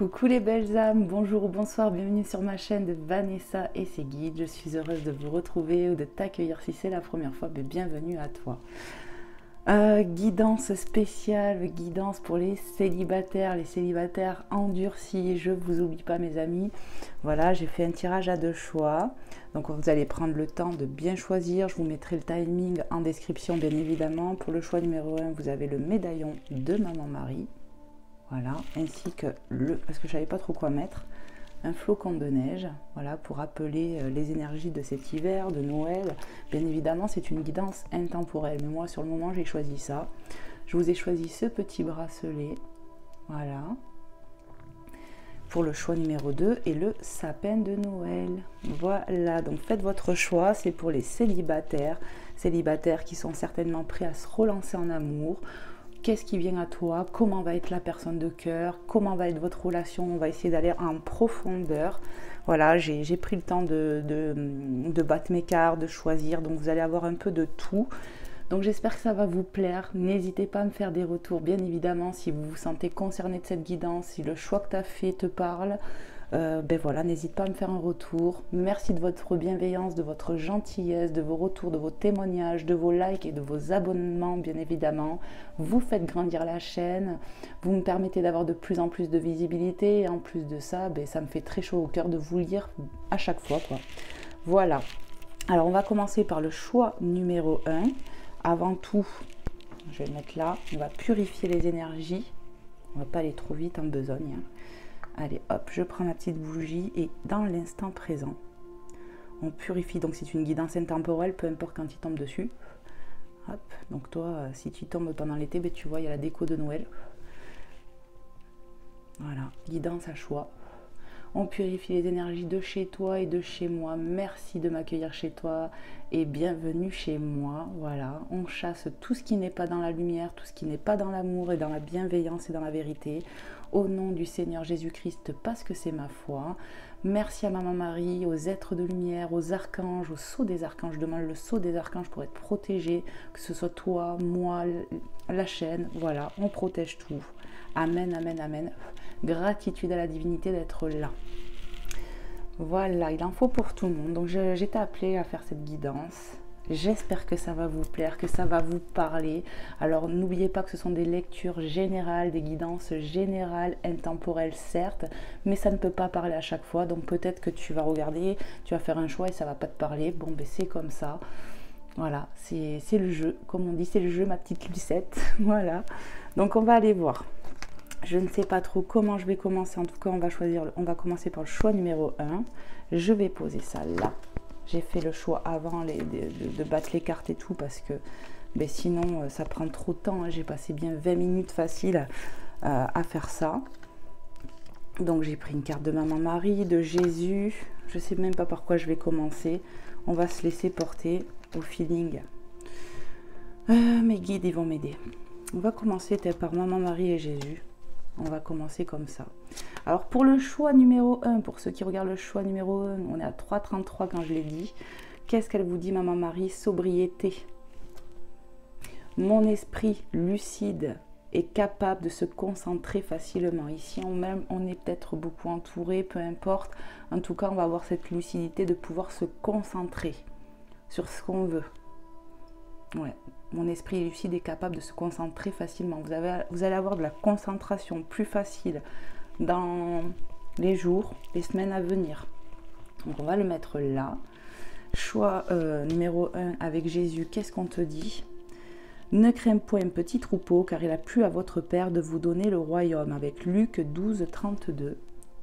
Coucou les belles âmes, bonjour ou bonsoir, bienvenue sur ma chaîne de Vanessa et ses guides. Je suis heureuse de vous retrouver ou de t'accueillir si c'est la première fois, mais bienvenue à toi. Guidance spéciale, guidance pour les célibataires endurcis. Je vous oublie pas mes amis. Voilà, j'ai fait un tirage à 2 choix. Donc vous allez prendre le temps de bien choisir. Je vous mettrai le timing en description bien évidemment. Pour le choix numéro 1, vous avez le médaillon de Maman Marie. Voilà, ainsi que parce que je savais pas trop quoi mettre, un flocon de neige, voilà, pour rappeler les énergies de cet hiver, de Noël. Bien évidemment, c'est une guidance intemporelle, mais moi, sur le moment, j'ai choisi ça. Je vous ai choisi ce petit bracelet, voilà, pour le choix numéro 2 et le sapin de Noël. Voilà, donc faites votre choix, c'est pour les célibataires qui sont certainement prêts à se relancer en amour. Qu'est-ce qui vient à toi? Comment va être la personne de cœur? Comment va être votre relation? On va essayer d'aller en profondeur. Voilà, j'ai pris le temps de battre mes cartes, de choisir. Donc vous allez avoir un peu de tout. Donc j'espère que ça va vous plaire. N'hésitez pas à me faire des retours, bien évidemment, si vous vous sentez concerné de cette guidance, si le choix que tu as fait te parle. Ben voilà, n'hésite pas à me faire un retour. Merci de votre bienveillance, de votre gentillesse, de vos retours, de vos témoignages, de vos likes et de vos abonnements, bien évidemment. Vous faites grandir la chaîne, vous me permettez d'avoir de plus en plus de visibilité et en plus de ça, ben, ça me fait très chaud au cœur de vous lire à chaque fois, quoi. Voilà. Alors on va commencer par le choix numéro 1. Avant tout, je vais le mettre là, on va purifier les énergies. On va pas aller trop vite en besogne, hein. Allez, hop, je prends ma petite bougie et dans l'instant présent, on purifie. Donc c'est une guidance intemporelle, peu importe quand il tombe dessus. Hop, donc toi, si tu tombes pendant l'été, ben, tu vois, il y a la déco de Noël. Voilà, guidance à choix. On purifie les énergies de chez toi et de chez moi. Merci de m'accueillir chez toi et bienvenue chez moi. Voilà, on chasse tout ce qui n'est pas dans la lumière, tout ce qui n'est pas dans l'amour et dans la bienveillance et dans la vérité. Au nom du Seigneur Jésus-Christ, parce que c'est ma foi. Merci à Maman Marie, aux êtres de lumière, aux archanges, au sceau des archanges. Je demande le sceau des archanges pour être protégé, que ce soit toi, moi, la chaîne. Voilà, on protège tout. Amen, amen, amen. Gratitude à la divinité d'être là. Voilà, il en faut pour tout le monde. Donc j'étais appelée à faire cette guidance. J'espère que ça va vous plaire, que ça va vous parler. Alors n'oubliez pas que ce sont des lectures générales, des guidances générales, intemporelles certes, mais ça ne peut pas parler à chaque fois. Donc peut-être que tu vas regarder, tu vas faire un choix et ça ne va pas te parler. Bon, ben c'est comme ça. Voilà, c'est le jeu. Comme on dit, c'est le jeu, ma petite Lucette. Voilà. Donc on va aller voir. Je ne sais pas trop comment je vais commencer. En tout cas, on va commencer par le choix numéro 1. Je vais poser ça là. J'ai fait le choix avant de battre les cartes et tout parce que ben, sinon ça prend trop de temps. Hein. J'ai passé bien 20 minutes facile à faire ça. Donc j'ai pris une carte de Maman Marie, de Jésus. Je ne sais même pas par quoi je vais commencer. On va se laisser porter au feeling. Mes guides, ils vont m'aider. On va commencer par Maman Marie et Jésus. On va commencer comme ça. Alors pour le choix numéro 1, pour ceux qui regardent le choix numéro 1, on est à 3,33 quand je l'ai dit. Qu'est-ce qu'elle vous dit, Maman Marie? Sobriété. Mon esprit lucide est capable de se concentrer facilement. Ici, on est peut-être beaucoup entouré, peu importe. En tout cas, on va avoir cette lucidité de pouvoir se concentrer sur ce qu'on veut. Ouais. Mon esprit lucide est capable de se concentrer facilement. Vous allez avoir de la concentration plus facile dans les jours, les semaines à venir. Donc on va le mettre là. Choix numéro 1 avec Jésus. Qu'est-ce qu'on te dit? Ne crains point, petit troupeau, car il a plu à votre Père de vous donner le royaume. Avec Luc 12, 32.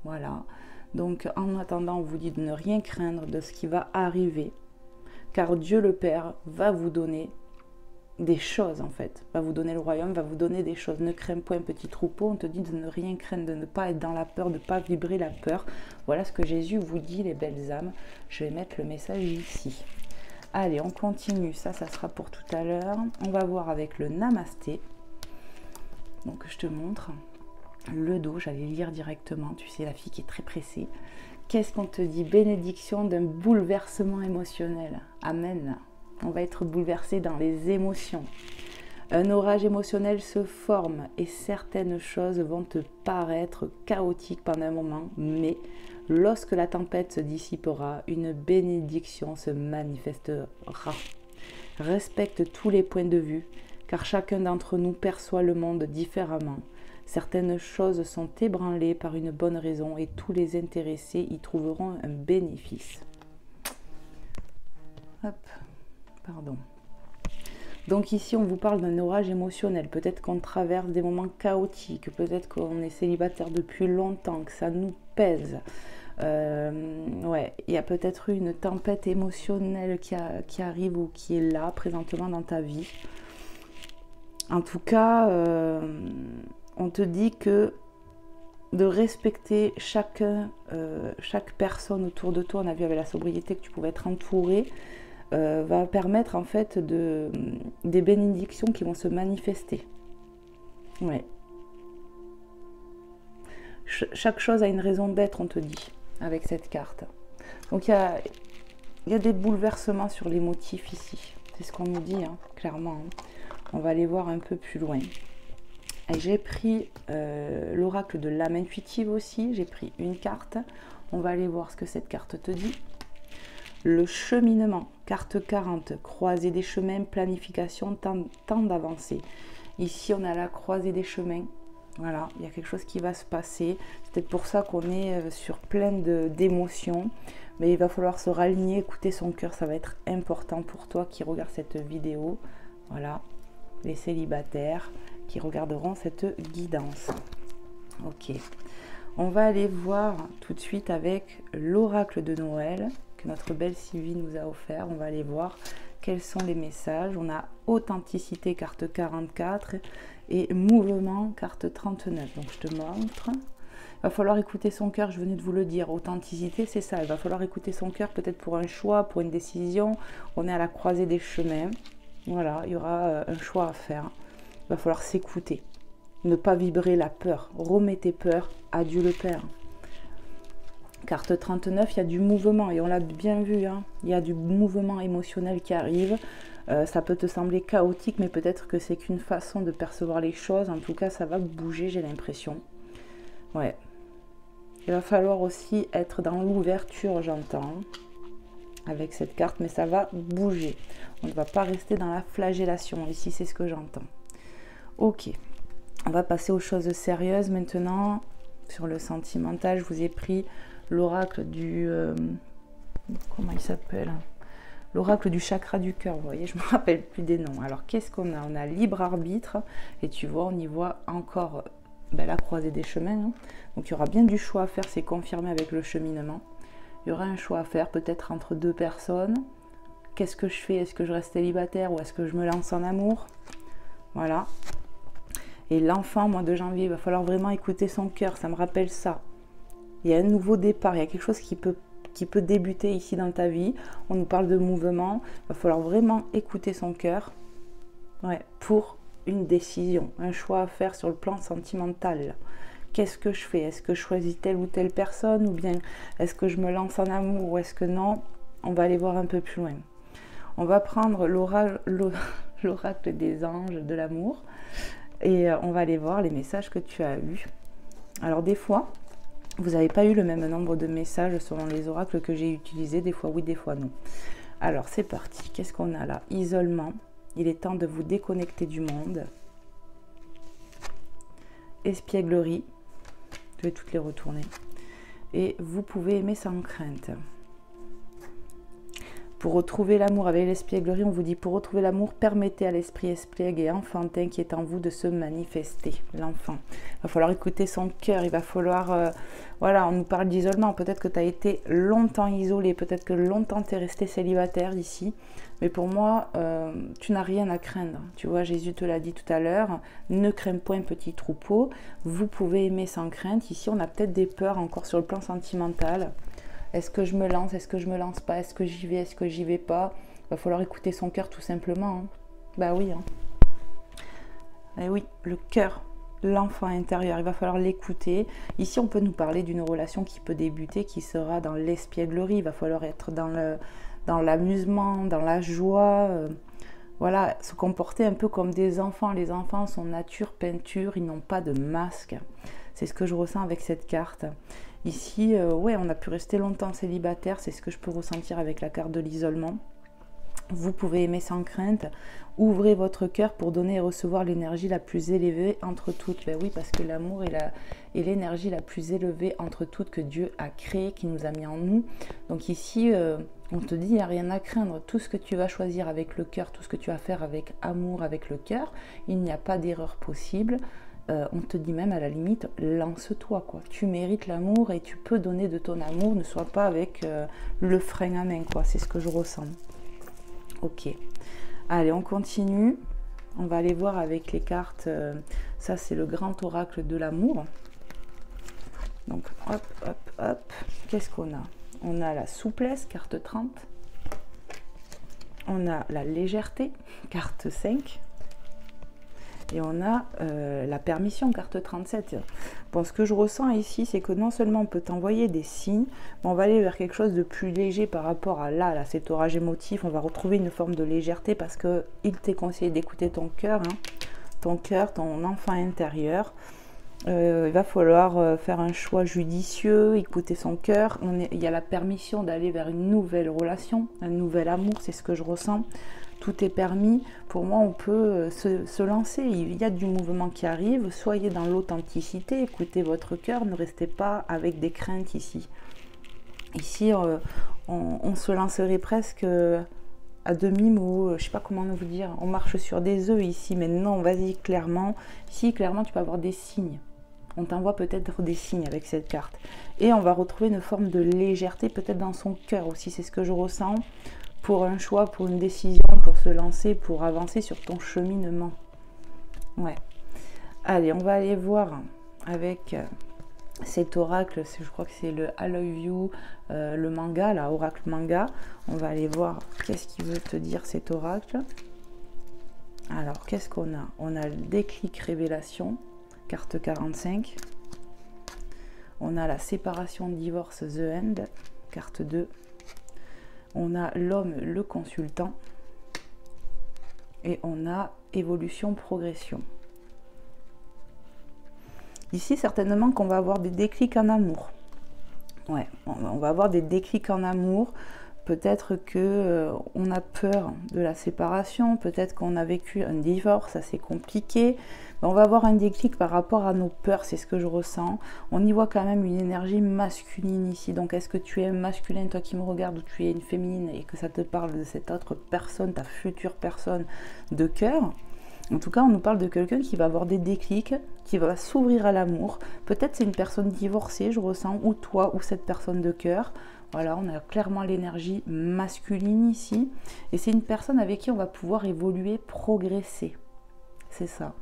Voilà. Donc en attendant, on vous dit de ne rien craindre de ce qui va arriver. Car Dieu le Père va vous donner des choses en fait, va vous donner le royaume, va vous donner des choses. Ne crains point, petit troupeau, on te dit de ne rien craindre, de ne pas être dans la peur, de ne pas vibrer la peur. Voilà ce que Jésus vous dit, les belles âmes. Je vais mettre le message ici. Allez, on continue, ça sera pour tout à l'heure. On va voir avec le Namasté. Donc je te montre le dos, j'allais lire directement, tu sais, la fille qui est très pressée. Qu'est-ce qu'on te dit? Bénédiction d'un bouleversement émotionnel. Amen. On va être bouleversé dans les émotions. Un orage émotionnel se forme et certaines choses vont te paraître chaotiques pendant un moment, mais lorsque la tempête se dissipera, une bénédiction se manifestera. Respecte tous les points de vue, car chacun d'entre nous perçoit le monde différemment. Certaines choses sont ébranlées par une bonne raison et tous les intéressés y trouveront un bénéfice. Hop, pardon. Donc ici, on vous parle d'un orage émotionnel. Peut-être qu'on traverse des moments chaotiques, peut-être qu'on est célibataire depuis longtemps, que ça nous pèse. Ouais, il y a peut-être une tempête émotionnelle qui arrive ou qui est là, présentement dans ta vie. En tout cas, on te dit que de respecter chaque personne autour de toi, on a vu avec la sobriété que tu pouvais être entouré, va permettre en fait des bénédictions qui vont se manifester. Ouais. Chaque chose a une raison d'être, on te dit, avec cette carte. Donc il y a des bouleversements sur les motifs ici. C'est ce qu'on nous dit, hein, clairement. Hein. On va aller voir un peu plus loin. J'ai pris l'oracle de l'âme intuitive aussi. J'ai pris une carte. On va aller voir ce que cette carte te dit. Le cheminement, carte 40, croisée des chemins, planification, temps d'avancer. Ici, on a la croisée des chemins. Voilà, il y a quelque chose qui va se passer. C'est peut-être pour ça qu'on est sur plein d'émotions. Mais il va falloir se raligner, écouter son cœur. Ça va être important pour toi qui regarde cette vidéo. Voilà, les célibataires qui regarderont cette guidance. Ok, on va aller voir tout de suite avec l'oracle de Noël que notre belle Sylvie nous a offert. On va aller voir quels sont les messages. On a authenticité, carte 44, et mouvement, carte 39. Donc je te montre. Il va falloir écouter son cœur, je venais de vous le dire. Authenticité, c'est ça. Il va falloir écouter son cœur, peut-être pour un choix, pour une décision. On est à la croisée des chemins. Voilà, il y aura un choix à faire. Il va falloir s'écouter. Ne pas vibrer la peur. Remets tes peurs à Dieu le Père. Carte 39, il y a du mouvement et on l'a bien vu, hein. Il y a du mouvement émotionnel qui arrive. Ça peut te sembler chaotique, mais peut-être que c'est qu'une façon de percevoir les choses. En tout cas, ça va bouger, j'ai l'impression. Ouais. Il va falloir aussi être dans l'ouverture, j'entends, avec cette carte, mais ça va bouger. On ne va pas rester dans la flagellation. Ici, c'est ce que j'entends. Ok. On va passer aux choses sérieuses maintenant. Sur le sentimental, je vous ai pris l'oracle du... comment il s'appelle? L'oracle du chakra du cœur, vous voyez, je ne me rappelle plus des noms. Alors, qu'est-ce qu'on a? On a libre arbitre, et tu vois, on y voit encore la croisée des chemins. Hein. Donc, il y aura bien du choix à faire, c'est confirmé avec le cheminement. Il y aura un choix à faire, peut-être entre deux personnes. Qu'est-ce que je fais? Est-ce que je reste célibataire ou est-ce que je me lance en amour? Voilà. Et l'enfant, mois de janvier, il va falloir vraiment écouter son cœur, ça me rappelle ça. Il y a un nouveau départ, il y a quelque chose qui peut débuter ici dans ta vie. On nous parle de mouvement, il va falloir vraiment écouter son cœur, ouais, pour une décision, un choix à faire sur le plan sentimental. Qu'est-ce que je fais? Est-ce que je choisis telle ou telle personne, ou bien est-ce que je me lance en amour, ou est-ce que non? On va aller voir un peu plus loin. On va prendre l'oracle des anges de l'amour et on va aller voir les messages que tu as eus. Alors des fois, vous n'avez pas eu le même nombre de messages selon les oracles que j'ai utilisés, des fois oui, des fois non. Alors c'est parti, qu'est-ce qu'on a là? Isolement, il est temps de vous déconnecter du monde. Espièglerie, je vais toutes les retourner. Et vous pouvez aimer sans crainte. Pour retrouver l'amour avec l'espièglerie, on vous dit pour retrouver l'amour, permettez à l'esprit espiègle et enfantin qui est en vous de se manifester, l'enfant. Il va falloir écouter son cœur, il va falloir... voilà, on nous parle d'isolement, peut-être que tu as été longtemps isolé, peut-être que longtemps tu es resté célibataire ici, mais pour moi, tu n'as rien à craindre. Tu vois, Jésus te l'a dit tout à l'heure, ne crains point petit troupeau, vous pouvez aimer sans crainte. Ici, on a peut-être des peurs encore sur le plan sentimental. Est-ce que je me lance? Est-ce que je me lance pas? Est-ce que j'y vais? Est-ce que j'y vais pas? Il va falloir écouter son cœur tout simplement. Hein. Bah oui. Hein. Et oui, le cœur, l'enfant intérieur, il va falloir l'écouter. Ici, on peut nous parler d'une relation qui peut débuter, qui sera dans l'espièglerie. Il va falloir être dans l'amusement, dans la joie. voilà, se comporter un peu comme des enfants. Les enfants sont nature, peinture, ils n'ont pas de masque. C'est ce que je ressens avec cette carte. Ici, ouais, on a pu rester longtemps célibataire, c'est ce que je peux ressentir avec la carte de l'isolement. Vous pouvez aimer sans crainte, ouvrez votre cœur pour donner et recevoir l'énergie la plus élevée entre toutes. Ben oui, parce que l'amour est l'énergie la plus élevée entre toutes que Dieu a créée, qui nous a mis en nous. Donc ici, on te dit, il n'y a rien à craindre. Tout ce que tu vas choisir avec le cœur, tout ce que tu vas faire avec amour, avec le cœur, il n'y a pas d'erreur possible. On te dit même à la limite, lance-toi, quoi. Tu mérites l'amour et tu peux donner de ton amour, ne sois pas avec le frein à main, quoi. C'est ce que je ressens. Ok, allez, on continue. On va aller voir avec les cartes. Ça, c'est le grand oracle de l'amour. Donc, hop, hop, hop. Qu'est-ce qu'on a? On a la souplesse, carte 30. On a la légèreté, carte 5. Et on a la permission, carte 37. Bon, ce que je ressens ici, c'est que non seulement on peut t'envoyer des signes, mais on va aller vers quelque chose de plus léger par rapport à là, cet orage émotif. On va retrouver une forme de légèreté parce qu'il t'est conseillé d'écouter ton cœur, ton enfant intérieur. Il va falloir faire un choix judicieux, écouter son cœur. Il y a la permission d'aller vers une nouvelle relation, un nouvel amour, c'est ce que je ressens. Tout est permis. Pour moi, on peut se lancer. Il y a du mouvement qui arrive. Soyez dans l'authenticité, écoutez votre cœur, ne restez pas avec des craintes ici. Ici, on se lancerait presque à demi-mot, je ne sais pas comment vous dire. On marche sur des œufs ici, mais non, vas-y, clairement. Ici, clairement, tu peux avoir des signes. On t'envoie peut-être des signes avec cette carte. Et on va retrouver une forme de légèreté, peut-être dans son cœur aussi. C'est ce que je ressens. Pour un choix, pour une décision, pour se lancer, pour avancer sur ton cheminement. Ouais. Allez, on va aller voir avec cet oracle, je crois que c'est le I Love You, le manga, là, oracle manga. On va aller voir qu'est-ce qu'il veut te dire cet oracle. Alors, qu'est-ce qu'on a? On a le déclic révélation, carte 45. On a la séparation, divorce, The End, carte 2. On a l'homme, le consultant. Et on a évolution, progression. Ici, certainement qu'on va avoir des déclics en amour. Ouais, on va avoir des déclics en amour. Peut-être que on a peur de la séparation. Peut-être qu'on a vécu un divorce assez compliqué. On va avoir un déclic par rapport à nos peurs, c'est ce que je ressens. On y voit quand même une énergie masculine ici. Donc est-ce que tu es un masculin, toi qui me regardes, ou tu es une féminine et que ça te parle de cette autre personne, ta future personne de cœur? En tout cas, on nous parle de quelqu'un qui va avoir des déclics, qui va s'ouvrir à l'amour. Peut-être c'est une personne divorcée, je ressens, ou toi, ou cette personne de cœur. Voilà, on a clairement l'énergie masculine ici. Et c'est une personne avec qui on va pouvoir évoluer, progresser. C'est ça.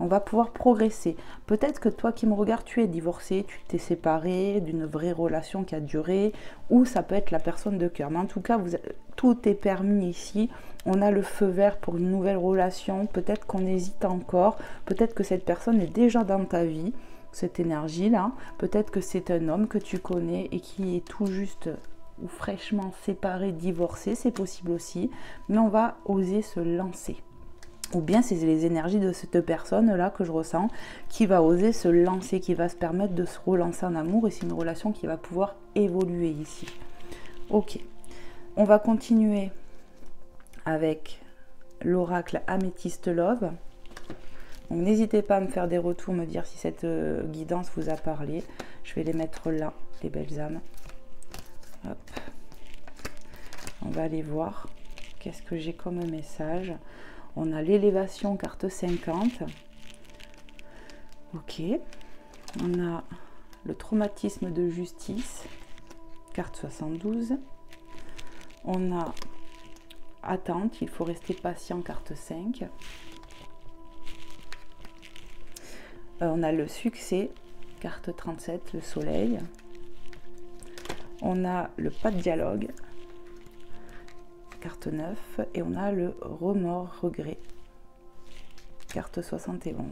On va pouvoir progresser. Peut-être que toi qui me regardes, tu es divorcé, tu t'es séparé d'une vraie relation qui a duré, ou ça peut être la personne de cœur. Mais en tout cas, tout est permis ici. On a le feu vert pour une nouvelle relation. Peut-être qu'on hésite encore. Peut-être que cette personne est déjà dans ta vie, cette énergie-là. Peut-être que c'est un homme que tu connais et qui est tout juste ou fraîchement séparé, divorcé. C'est possible aussi. Mais on va oser se lancer. Ou bien c'est les énergies de cette personne-là que je ressens qui va oser se lancer, qui va se permettre de se relancer en amour. Et c'est une relation qui va pouvoir évoluer ici. Ok, on va continuer avec l'oracle Améthyste Love. Donc n'hésitez pas à me faire des retours, me dire si cette guidance vous a parlé. Je vais les mettre là, les belles âmes. Hop. On va aller voir qu'est-ce que j'ai comme message. On a l'élévation, carte 50. Ok. On a le traumatisme de justice, carte 72. On a attente, il faut rester patient, carte 5. On a le succès, carte 37, le soleil. On a le pas de dialogue, carte 9, et on a le remords, regret, carte 71.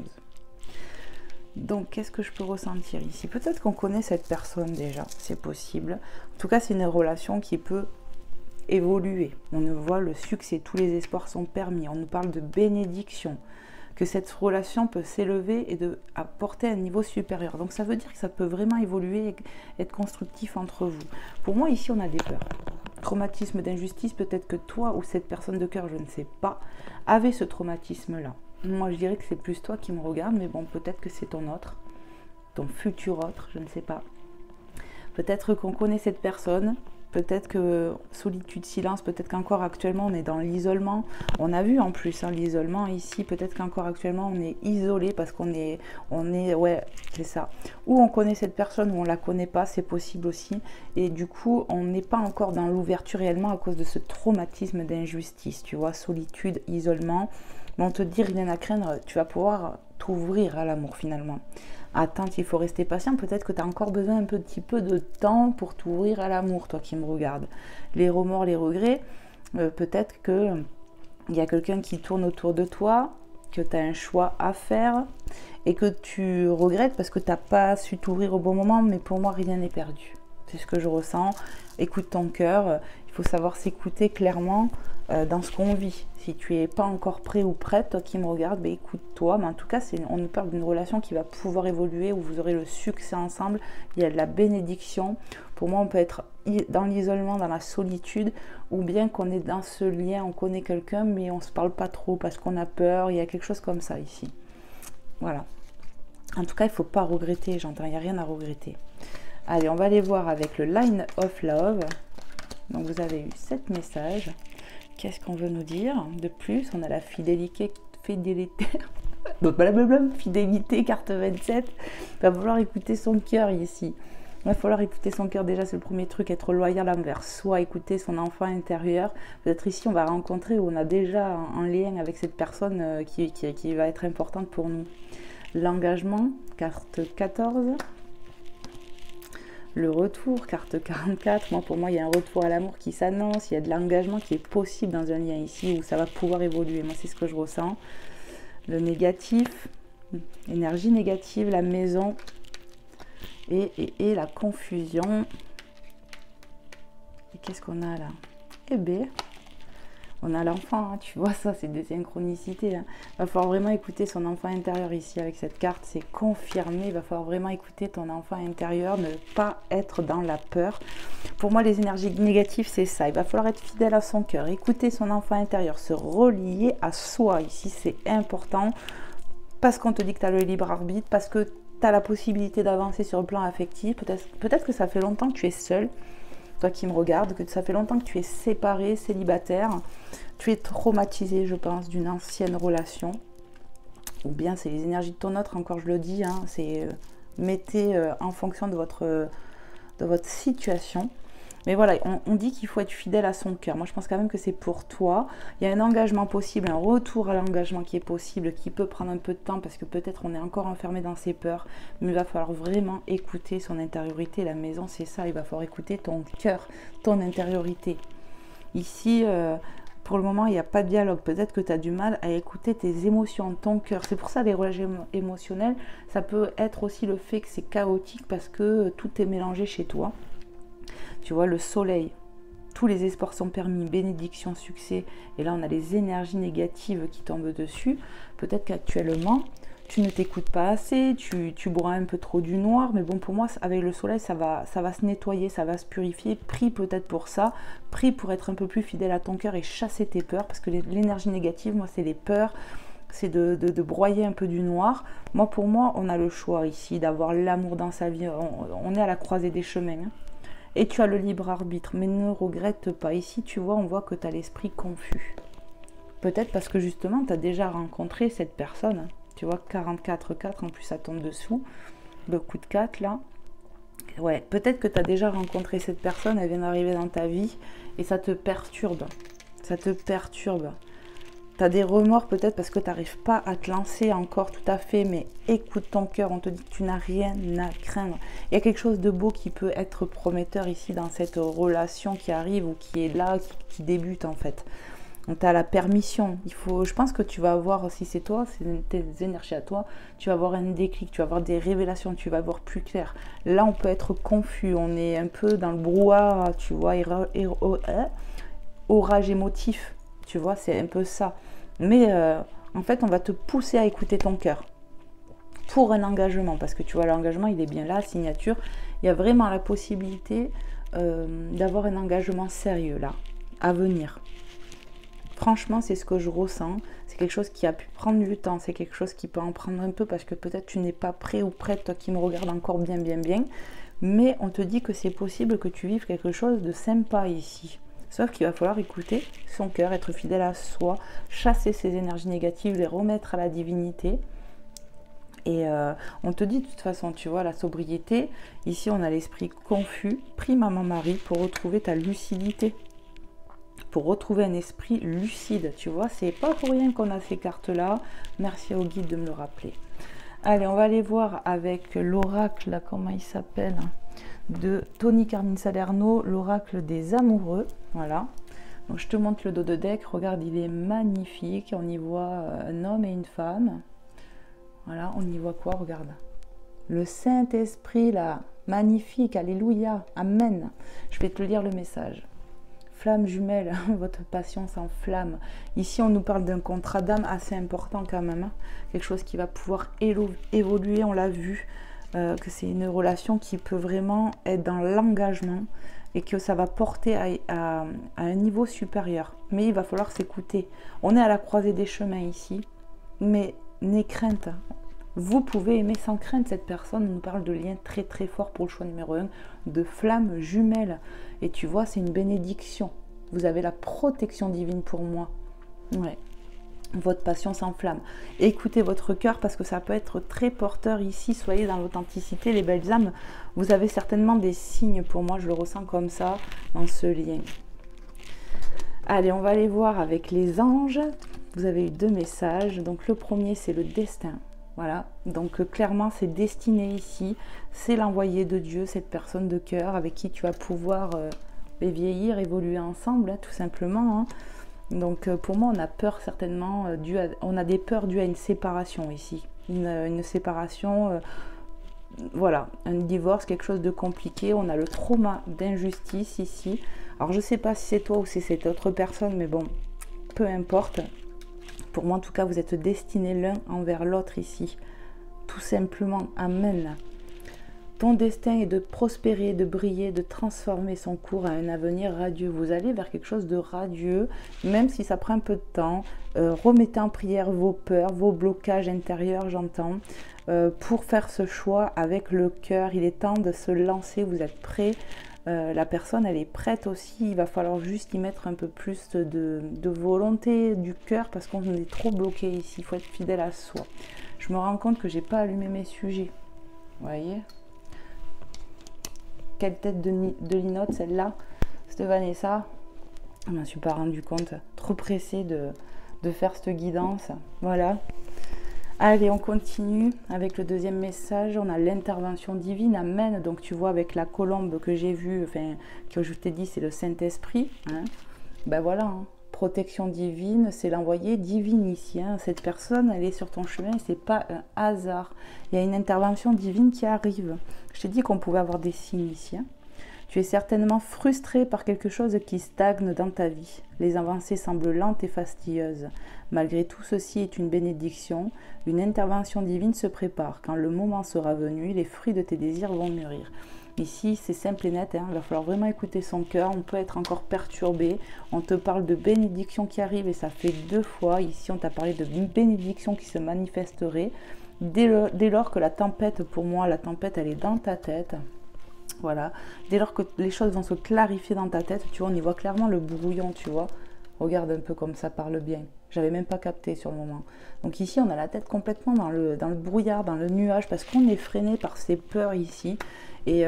Donc, qu'est-ce que je peux ressentir ici? Peut-être qu'on connaît cette personne déjà, c'est possible. En tout cas, c'est une relation qui peut évoluer. On nous voit le succès, tous les espoirs sont permis. On nous parle de bénédiction, que cette relation peut s'élever et apporter un niveau supérieur. Donc ça veut dire que ça peut vraiment évoluer et être constructif entre vous. Pour moi, ici, on a des peurs. Traumatisme d'injustice, peut-être que toi ou cette personne de cœur, je ne sais pas, avait ce traumatisme-là. Moi, je dirais que c'est plus toi qui me regarde, mais bon, peut-être que c'est ton autre, ton futur autre, je ne sais pas. Peut-être qu'on connaît cette personne, peut-être que solitude, silence, peut-être qu'encore actuellement on est dans l'isolement. On a vu en plus l'isolement ici, peut-être qu'encore actuellement on est isolé parce qu'on est, ouais, c'est ça. Ou on connaît cette personne ou on la connaît pas, c'est possible aussi. Et du coup, on n'est pas encore dans l'ouverture réellement à cause de ce traumatisme d'injustice, tu vois, solitude, isolement. Mais on te dit rien à craindre, tu vas pouvoir t'ouvrir à l'amour finalement. Attends, il faut rester patient, peut-être que tu as encore besoin un petit peu de temps pour t'ouvrir à l'amour, toi qui me regardes. Les remords, les regrets, peut-être qu'il y a quelqu'un qui tourne autour de toi, que tu as un choix à faire et que tu regrettes parce que tu n'as pas su t'ouvrir au bon moment, mais pour moi, rien n'est perdu. C'est ce que je ressens. Écoute ton cœur, il faut savoir s'écouter clairement dans ce qu'on vit. Si tu n'es pas encore prêt ou prête, toi qui me regardes, ben écoute-toi. Mais en tout cas, on nous parle d'une relation qui va pouvoir évoluer, où vous aurez le succès ensemble. Il y a de la bénédiction. Pour moi, on peut être dans l'isolement, dans la solitude, ou bien qu'on est dans ce lien, on connaît quelqu'un, mais on ne se parle pas trop parce qu'on a peur. Il y a quelque chose comme ça ici. Voilà. En tout cas, il ne faut pas regretter, j'entends, il n'y a rien à regretter. Allez, on va aller voir avec le Line of Love. Donc, vous avez eu 7 messages. Qu'est-ce qu'on veut nous dire de plus? On a la fidélité, fidélité, carte 27. Il va falloir écouter son cœur ici. Il va falloir écouter son cœur, déjà c'est le premier truc, être loyal envers soi, écouter son enfant intérieur. Peut-être ici on va rencontrer où on a déjà un lien avec cette personne qui va être importante pour nous. L'engagement, carte 14. Le retour, carte 44, pour moi il y a un retour à l'amour qui s'annonce, il y a de l'engagement qui est possible dans un lien ici où ça va pouvoir évoluer, moi c'est ce que je ressens. Le négatif, énergie négative, la maison et la confusion. Et qu'est-ce qu'on a là? Eh bien, on a l'enfant, tu vois ça, c'est des synchronicités. Il va falloir vraiment écouter son enfant intérieur ici avec cette carte, c'est confirmé. Il va falloir vraiment écouter ton enfant intérieur, ne pas être dans la peur. Pour moi, les énergies négatives, c'est ça. Il va falloir être fidèle à son cœur, écouter son enfant intérieur, se relier à soi. Ici, c'est important parce qu'on te dit que tu as le libre arbitre, parce que tu as la possibilité d'avancer sur le plan affectif. Peut-être que ça fait longtemps que tu es seul. Toi qui me regardes, que ça fait longtemps que tu es séparé, célibataire, tu es traumatisé, je pense, d'une ancienne relation, ou bien c'est les énergies de ton autre, encore je le dis, c'est mettez en fonction de votre situation. Mais voilà, on dit qu'il faut être fidèle à son cœur. Moi, je pense quand même que c'est pour toi. Il y a un engagement possible, un retour à l'engagement qui est possible, qui peut prendre un peu de temps parce que peut-être on est encore enfermé dans ses peurs. Mais il va falloir vraiment écouter son intériorité. La maison, c'est ça. Il va falloir écouter ton cœur, ton intériorité. Ici, pour le moment, il n'y a pas de dialogue. Peut-être que tu as du mal à écouter tes émotions, ton cœur. C'est pour ça, les relations émotionnelles, ça peut être aussi le fait que c'est chaotique parce que tout est mélangé chez toi. Tu vois, le soleil, tous les espoirs sont permis, bénédiction, succès. Et là, on a les énergies négatives qui tombent dessus. Peut-être qu'actuellement, tu ne t'écoutes pas assez, tu bois un peu trop du noir. Mais bon, pour moi, avec le soleil, ça va se nettoyer, ça va se purifier. Prie peut-être pour ça. Prie pour être un peu plus fidèle à ton cœur et chasser tes peurs. Parce que l'énergie négative, moi, c'est les peurs. C'est de broyer un peu du noir. Moi, pour moi, on a le choix ici d'avoir l'amour dans sa vie. On est à la croisée des chemins. Et tu as le libre arbitre, mais ne regrette pas. Ici, tu vois, on voit que tu as l'esprit confus. Peut-être parce que justement, tu as déjà rencontré cette personne. Tu vois, 44-4, en plus ça tombe dessous. Le coup de 4, là. Ouais, peut-être que tu as déjà rencontré cette personne, elle vient d'arriver dans ta vie, et ça te perturbe. Ça te perturbe. Tu as des remords peut-être parce que tu n'arrives pas à te lancer encore tout à fait, mais écoute ton cœur, on te dit que tu n'as rien à craindre. Il y a quelque chose de beau qui peut être prometteur ici dans cette relation qui arrive ou qui est là, qui débute en fait. Donc tu as la permission. Je pense que tu vas avoir, si c'est toi, c'est tes énergies à toi, tu vas avoir un déclic, tu vas avoir des révélations, tu vas voir plus clair. Là on peut être confus, on est un peu dans le brouhaha, tu vois, orage émotif, tu vois, c'est un peu ça. Mais en fait, on va te pousser à écouter ton cœur pour un engagement, parce que tu vois, l'engagement, il est bien là, signature. Il y a vraiment la possibilité d'avoir un engagement sérieux là, à venir. Franchement, c'est ce que je ressens. C'est quelque chose qui a pu prendre du temps. C'est quelque chose qui peut en prendre un peu parce que peut-être tu n'es pas prêt ou prête, toi qui me regardes encore bien. Mais on te dit que c'est possible que tu vives quelque chose de sympa ici. Sauf qu'il va falloir écouter son cœur, être fidèle à soi, chasser ses énergies négatives, les remettre à la divinité. Et on te dit de toute façon, tu vois, la sobriété, ici on a l'esprit confus, prie maman Marie pour retrouver ta lucidité. Pour retrouver un esprit lucide, tu vois, c'est pas pour rien qu'on a ces cartes-là. Merci au guide de me le rappeler. Allez, on va aller voir avec l'oracle, comment il s'appelle, de Tony Carmine Salerno, l'oracle des amoureux. Voilà. Donc je te montre le dos de deck. Regarde, il est magnifique. On y voit un homme et une femme. Voilà, on y voit quoi? Regarde. Le Saint-Esprit, là. Magnifique. Alléluia. Amen. Je vais te lire le message. Flamme jumelle, votre passion s'enflamme. Ici, on nous parle d'un contrat d'âme assez important quand même. Hein. Quelque chose qui va pouvoir évoluer, on l'a vu. Que c'est une relation qui peut vraiment être dans l'engagement et que ça va porter à un niveau supérieur. Mais il va falloir s'écouter. On est à la croisée des chemins ici, mais n'aie crainte. Vous pouvez aimer sans crainte cette personne. On nous parle de liens très très forts pour le choix numéro 1, de flammes jumelles. Et tu vois, c'est une bénédiction. Vous avez la protection divine pour moi. Ouais. Votre passion s'enflamme. Écoutez votre cœur parce que ça peut être très porteur ici. Soyez dans l'authenticité, les belles âmes. Vous avez certainement des signes pour moi. Je le ressens comme ça dans ce lien. Allez, on va aller voir avec les anges. Vous avez eu 2 messages. Donc le premier, c'est le destin. Voilà, donc clairement c'est destiné ici, c'est l'envoyé de Dieu, cette personne de cœur avec qui tu vas pouvoir vieillir, évoluer ensemble, hein, tout simplement. Hein. Donc pour moi on a peur certainement, on a des peurs dues à une séparation ici, une séparation, voilà, un divorce, quelque chose de compliqué, on a le trauma d'injustice ici. Alors je ne sais pas si c'est toi ou si c'est cette autre personne, mais bon, peu importe. Pour moi, en tout cas, vous êtes destinés l'un envers l'autre ici. Tout simplement. Amen. Ton destin est de prospérer, de briller, de transformer son cours à un avenir radieux. Vous allez vers quelque chose de radieux, même si ça prend un peu de temps. Remettez en prière vos peurs, vos blocages intérieurs, j'entends, pour faire ce choix avec le cœur. Il est temps de se lancer. Vous êtes prêts. La personne elle est prête aussi, il va falloir juste y mettre un peu plus de volonté du cœur parce qu'on est trop bloqué ici, il faut être fidèle à soi. Je me rends compte que j'ai pas allumé mes sujets, vous voyez, quelle tête de linotte celle-là, c'était Vanessa, je m'en suis pas rendu compte, trop pressée de faire cette guidance, voilà. Allez, on continue avec le deuxième message. On a l'intervention divine. Amen. Donc, tu vois, avec la colombe que j'ai vue, enfin, que je t'ai dit, c'est le Saint-Esprit. Hein. Ben voilà, hein. Protection divine, c'est l'envoyé divine ici. Hein. Cette personne, elle est sur ton chemin et ce n'est pas un hasard. Il y a une intervention divine qui arrive. Je t'ai dit qu'on pouvait avoir des signes ici. Hein. Tu es certainement frustré par quelque chose qui stagne dans ta vie. Les avancées semblent lentes et fastidieuses. Malgré tout, ceci est une bénédiction. Une intervention divine se prépare. Quand le moment sera venu, les fruits de tes désirs vont mûrir. Ici, c'est simple et net. Hein. Il va falloir vraiment écouter son cœur. On peut être encore perturbé. On te parle de bénédiction qui arrive et ça fait 2 fois. Ici, on t'a parlé de bénédiction qui se manifesterait. Dès lors que la tempête, pour moi, la tempête, elle est dans ta tête. Voilà, dès lors que les choses vont se clarifier dans ta tête, tu vois, on y voit clairement le brouillon, tu vois. Regarde un peu comme ça parle bien. J'avais même pas capté sur le moment. Donc ici, on a la tête complètement dans le brouillard, dans le nuage, parce qu'on est freiné par ces peurs ici. Et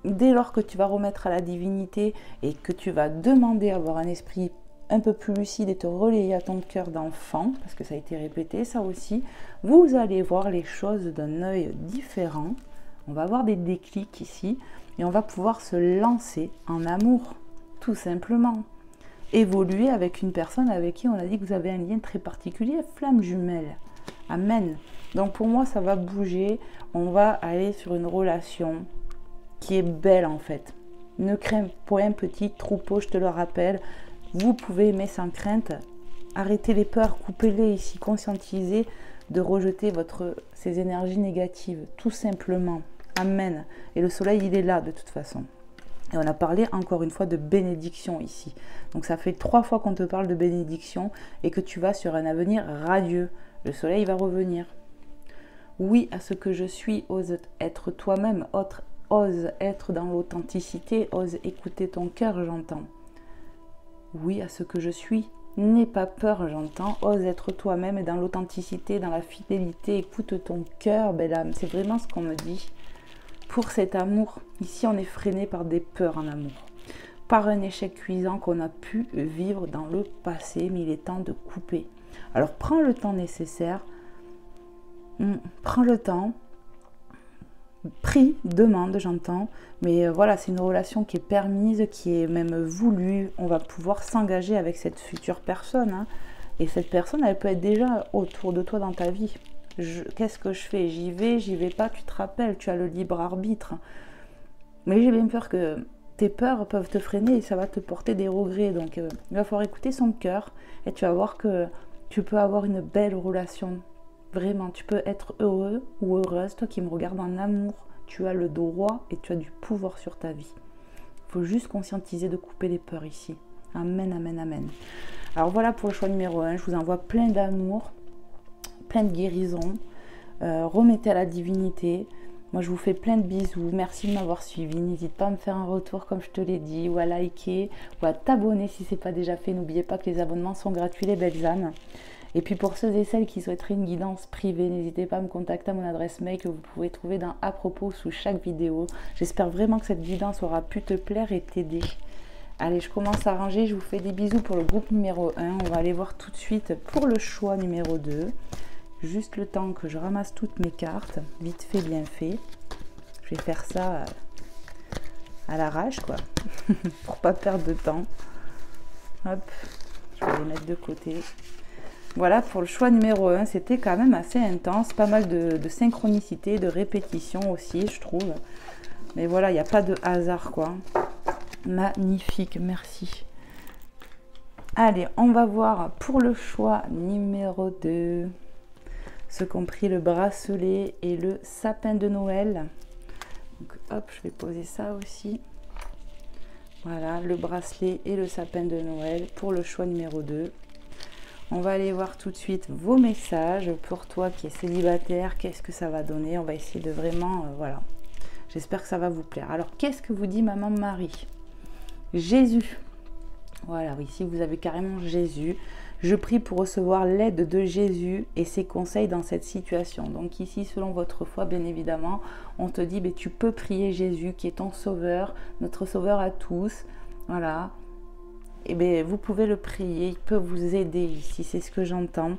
dès lors que tu vas remettre à la divinité et que tu vas demander à avoir un esprit un peu plus lucide et te relayer à ton cœur d'enfant, parce que ça a été répété, ça aussi, vous allez voir les choses d'un œil différent. On va avoir des déclics ici et on va pouvoir se lancer en amour, tout simplement. Évoluer avec une personne avec qui on a dit que vous avez un lien très particulier, flamme jumelle. Amen. Donc pour moi, ça va bouger. On va aller sur une relation qui est belle en fait. Ne crains point, petit troupeau, je te le rappelle. Vous pouvez aimer sans crainte, arrêter les peurs, couper-les ici, conscientiser de rejeter ces énergies négatives, tout simplement. Amen. Et le soleil, il est là de toute façon. Et on a parlé encore une fois de bénédiction ici. Donc ça fait 3 fois qu'on te parle de bénédiction et que tu vas sur un avenir radieux. Le soleil va revenir. Oui à ce que je suis, ose être toi-même, ose être dans l'authenticité, ose écouter ton cœur, j'entends. Oui à ce que je suis, n'aie pas peur, j'entends, ose être toi-même et dans l'authenticité, dans la fidélité, écoute ton cœur, belle âme. C'est vraiment ce qu'on me dit. Pour cet amour, ici on est freiné par des peurs en amour, par un échec cuisant qu'on a pu vivre dans le passé, mais il est temps de couper. Alors prends le temps nécessaire, prends le temps, prie, demande, j'entends, mais voilà, c'est une relation qui est permise, qui est même voulue, on va pouvoir s'engager avec cette future personne, hein. Et cette personne, elle peut être déjà autour de toi dans ta vie. Qu'est-ce que je fais? J'y vais pas, tu te rappelles, tu as le libre arbitre. Mais j'ai bien peur que tes peurs peuvent te freiner et ça va te porter des regrets. Donc il va falloir écouter son cœur et tu vas voir que tu peux avoir une belle relation. Vraiment, tu peux être heureux ou heureuse. Toi qui me regardes en amour, tu as le droit et tu as du pouvoir sur ta vie. Il faut juste conscientiser de couper les peurs ici. Amen, amen, amen. Alors voilà pour le choix numéro 1. Je vous envoie plein d'amour, plein de guérison. Remettez à la divinité. Moi, je vous fais plein de bisous. Merci de m'avoir suivi. N'hésite pas à me faire un retour, comme je te l'ai dit, ou à liker, ou à t'abonner si ce n'est pas déjà fait. N'oubliez pas que les abonnements sont gratuits, les belles âmes. Et puis, pour ceux et celles qui souhaiteraient une guidance privée, n'hésitez pas à me contacter à mon adresse mail que vous pouvez trouver dans à propos sous chaque vidéo. J'espère vraiment que cette guidance aura pu te plaire et t'aider. Allez, je commence à ranger. Je vous fais des bisous pour le groupe numéro 1. On va aller voir tout de suite pour le choix numéro 2. Juste le temps que je ramasse toutes mes cartes, vite fait, bien fait. Je vais faire ça à l'arrache, quoi, pour pas perdre de temps. Hop, je vais les mettre de côté. Voilà, pour le choix numéro 1, c'était quand même assez intense, pas mal de synchronicité, de répétition aussi, je trouve. Mais voilà, il n'y a pas de hasard, quoi. Magnifique, merci. Allez, on va voir pour le choix numéro 2. Ce compris le bracelet et le sapin de Noël. Donc, hop, je vais poser ça aussi. Voilà, le bracelet et le sapin de Noël pour le choix numéro 2. On va aller voir tout de suite vos messages. Pour toi qui es célibataire, qu'est-ce que ça va donner? On va essayer de vraiment, voilà. J'espère que ça va vous plaire. Alors, qu'est-ce que vous dit Maman Marie? Jésus. Voilà, ici vous avez carrément Jésus. Je prie pour recevoir l'aide de Jésus et ses conseils dans cette situation. Donc ici, selon votre foi, bien évidemment, on te dit, tu peux prier Jésus qui est ton sauveur, notre sauveur à tous. Voilà. Et bien, vous pouvez le prier, il peut vous aider ici, c'est ce que j'entends,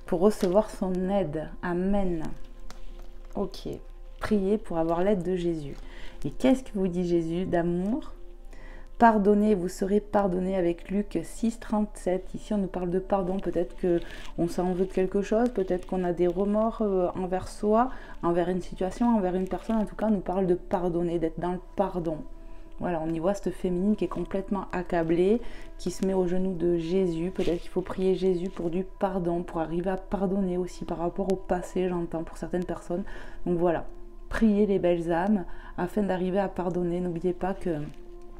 pour recevoir son aide. Amen. Ok. Priez pour avoir l'aide de Jésus. Et qu'est-ce que vous dit Jésus d'amour? Pardonnez, vous serez pardonné avec Luc 6, 37. Ici, on nous parle de pardon. Peut-être qu'on s'en veut de quelque chose. Peut-être qu'on a des remords envers soi, envers une situation, envers une personne. En tout cas, on nous parle de pardonner, d'être dans le pardon. Voilà, on y voit cette féminine qui est complètement accablée, qui se met aux genoux de Jésus. Peut-être qu'il faut prier Jésus pour du pardon, pour arriver à pardonner aussi par rapport au passé, j'entends, pour certaines personnes. Donc voilà, priez les belles âmes afin d'arriver à pardonner. N'oubliez pas que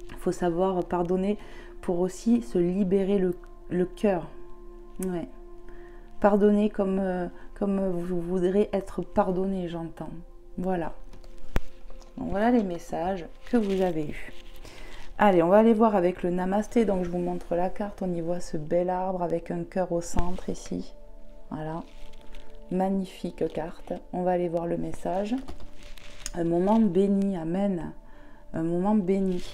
il faut savoir pardonner pour aussi se libérer le cœur. Ouais. Pardonner comme vous voudrez être pardonné, j'entends. Voilà. Donc voilà les messages que vous avez eus. Allez, on va aller voir avec le Namasté. Donc je vous montre la carte. On y voit ce bel arbre avec un cœur au centre ici. Voilà. Magnifique carte. On va aller voir le message. Un moment béni. Amen. Un moment béni.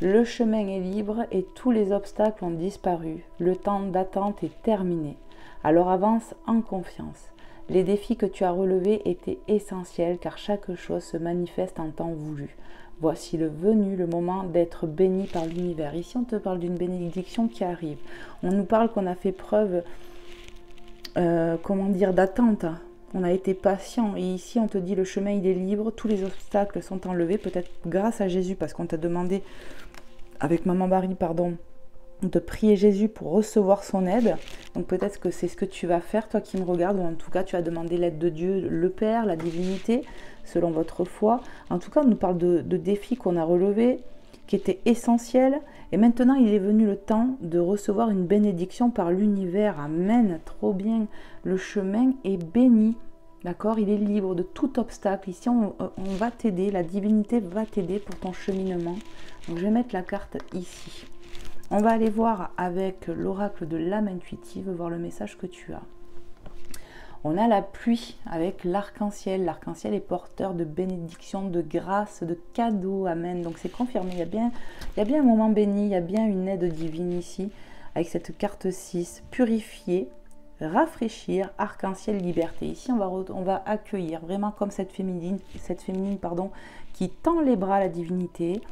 Le chemin est libre et tous les obstacles ont disparu. Le temps d'attente est terminé. Alors avance en confiance. Les défis que tu as relevés étaient essentiels car chaque chose se manifeste en temps voulu. Voici le moment d'être béni par l'univers. Ici, on te parle d'une bénédiction qui arrive. On nous parle qu'on a fait preuve, d'attente. On a été patient. Et ici, on te dit le chemin, il est libre. Tous les obstacles sont enlevés. Peut-être grâce à Jésus parce qu'on t'a demandé, avec Maman Marie, de prier Jésus pour recevoir son aide. Donc peut-être que c'est ce que tu vas faire, toi qui me regardes, ou en tout cas tu vas demander l'aide de Dieu, le Père, la divinité, selon votre foi. En tout cas, on nous parle de défis qu'on a relevés, qui étaient essentiels. Et maintenant, il est venu le temps de recevoir une bénédiction par l'univers. Amen, trop bien. Le chemin est béni. D'accord? Il est libre de tout obstacle. Ici, on va t'aider, la divinité va t'aider pour ton cheminement. Donc, je vais mettre la carte ici. On va aller voir avec l'oracle de l'âme intuitive, voir le message que tu as. On a la pluie avec l'arc-en-ciel. L'arc-en-ciel est porteur de bénédictions, de grâce, de cadeaux. Amen. Donc, c'est confirmé. Il y a bien un moment béni, il y a bien une aide divine ici, avec cette carte 6. Purifier, rafraîchir, arc-en-ciel, liberté. Ici, on va accueillir vraiment comme cette féminine qui tend les bras à la divinité.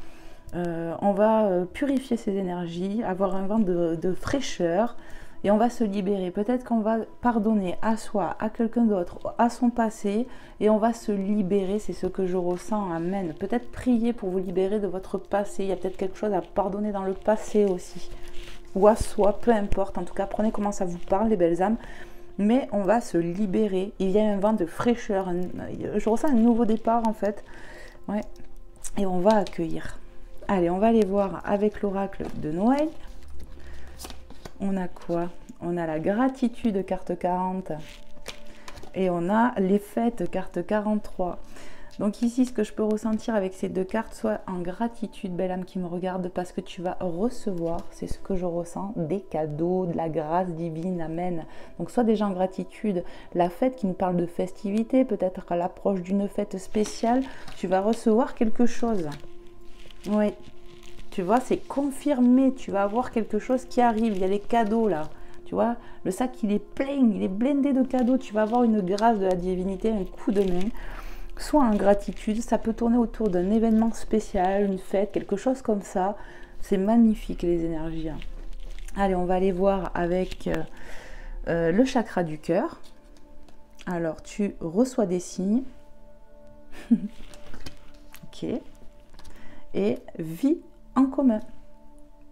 On va purifier ses énergies, avoir un vent de fraîcheur et on va se libérer. Peut-être qu'on va pardonner à soi, à quelqu'un d'autre, à son passé et on va se libérer. C'est ce que je ressens. Amen. Peut-être prier pour vous libérer de votre passé. Il y a peut-être quelque chose à pardonner dans le passé aussi. Ou à soi, peu importe. En tout cas, prenez comment ça vous parle, les belles âmes. Mais on va se libérer. Il y a un vent de fraîcheur. Je ressens un nouveau départ en fait. Ouais. Et on va accueillir. Allez, on va aller voir avec l'oracle de Noël. On a quoi? On a la gratitude, carte 40. Et on a les fêtes, carte 43. Donc ici, ce que je peux ressentir avec ces deux cartes, soit en gratitude, belle âme qui me regarde, parce que tu vas recevoir, c'est ce que je ressens, des cadeaux, de la grâce divine, amen. Donc soit déjà en gratitude, la fête qui nous parle de festivité, peut-être à l'approche d'une fête spéciale, tu vas recevoir quelque chose. Oui, tu vois, c'est confirmé, tu vas avoir quelque chose qui arrive, il y a les cadeaux là, tu vois, le sac il est plein, il est blindé de cadeaux, tu vas avoir une grâce de la divinité, un coup de main, soit en gratitude, ça peut tourner autour d'un événement spécial, une fête, quelque chose comme ça, c'est magnifique les énergies. Hein. Allez, on va aller voir avec le chakra du cœur. Alors, tu reçois des signes, ok. Et vie en commun.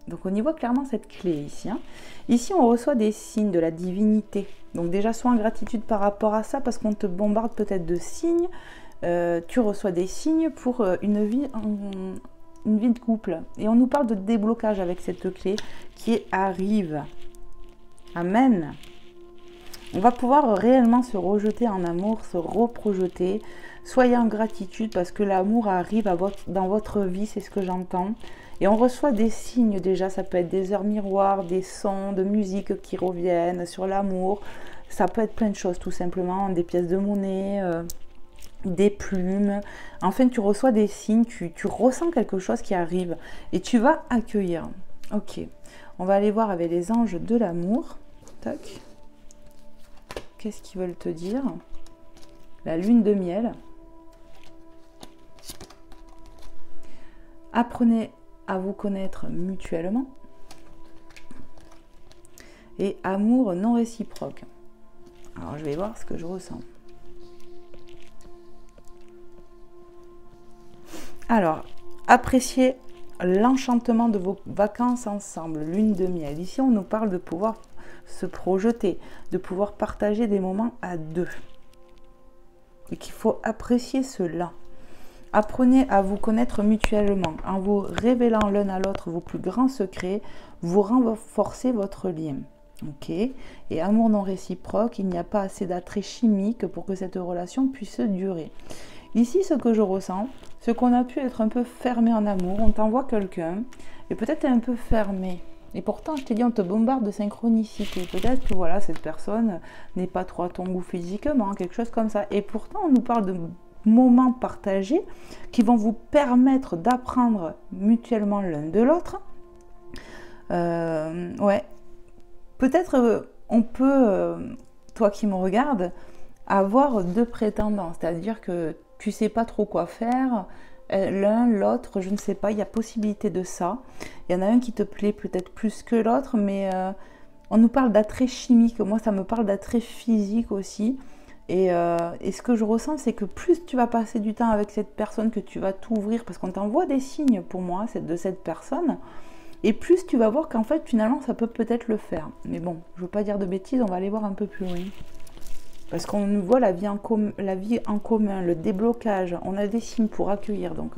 Donc on y voit clairement cette clé ici. Hein. Ici on reçoit des signes de la divinité. Donc déjà sois en gratitude par rapport à ça parce qu'on te bombarde peut-être de signes. Tu reçois des signes pour une vie de couple. Et on nous parle de déblocage avec cette clé qui arrive. Amen. On va pouvoir réellement se rejeter en amour, se reprojeter. Soyez en gratitude parce que l'amour arrive dans votre vie, c'est ce que j'entends. Et on reçoit des signes déjà, ça peut être des heures miroirs, des sons de musique qui reviennent sur l'amour. Ça peut être plein de choses tout simplement, des pièces de monnaie, des plumes. Enfin, tu reçois des signes, tu ressens quelque chose qui arrive et tu vas accueillir. Ok, on va aller voir avec les anges de l'amour. Tac. Qu'est-ce qu'ils veulent te dire? La lune de miel. Apprenez à vous connaître mutuellement. Et amour non réciproque. Alors, je vais voir ce que je ressens. Alors, appréciez l'enchantement de vos vacances ensemble, lune de miel. Ici, on nous parle de pouvoir se projeter, de pouvoir partager des moments à deux. Et qu'il faut apprécier cela. Apprenez à vous connaître mutuellement. En vous révélant l'un à l'autre vos plus grands secrets, vous renforcez votre lien. Ok. Et amour non réciproque, il n'y a pas assez d'attrait chimique pour que cette relation puisse durer. Ici, ce que je ressens, c'est qu'on a pu être un peu fermé en amour. On t'envoie quelqu'un et peut-être un peu fermé. Et pourtant, je t'ai dit, on te bombarde de synchronicité. Peut-être que voilà, cette personne n'est pas trop à ton goût physiquement, quelque chose comme ça. Et pourtant, on nous parle de moments partagés qui vont vous permettre d'apprendre mutuellement l'un de l'autre. Ouais. Peut-être on peut, toi qui me regardes, avoir deux prétendants. C'est-à-dire que tu sais pas trop quoi faire. L'un, l'autre, je ne sais pas, il y a possibilité de ça. Il y en a un qui te plaît peut-être plus que l'autre, mais on nous parle d'attrait chimique. Moi, ça me parle d'attrait physique aussi. Et ce que je ressens, c'est que plus tu vas passer du temps avec cette personne, que tu vas t'ouvrir, parce qu'on t'envoie des signes pour moi, de cette personne, Et plus tu vas voir qu'en fait, finalement, ça peut peut-être le faire. Mais bon, je veux pas dire de bêtises, on va aller voir un peu plus loin. Parce qu'on voit la vie en commun, le déblocage. On a des signes pour accueillir, donc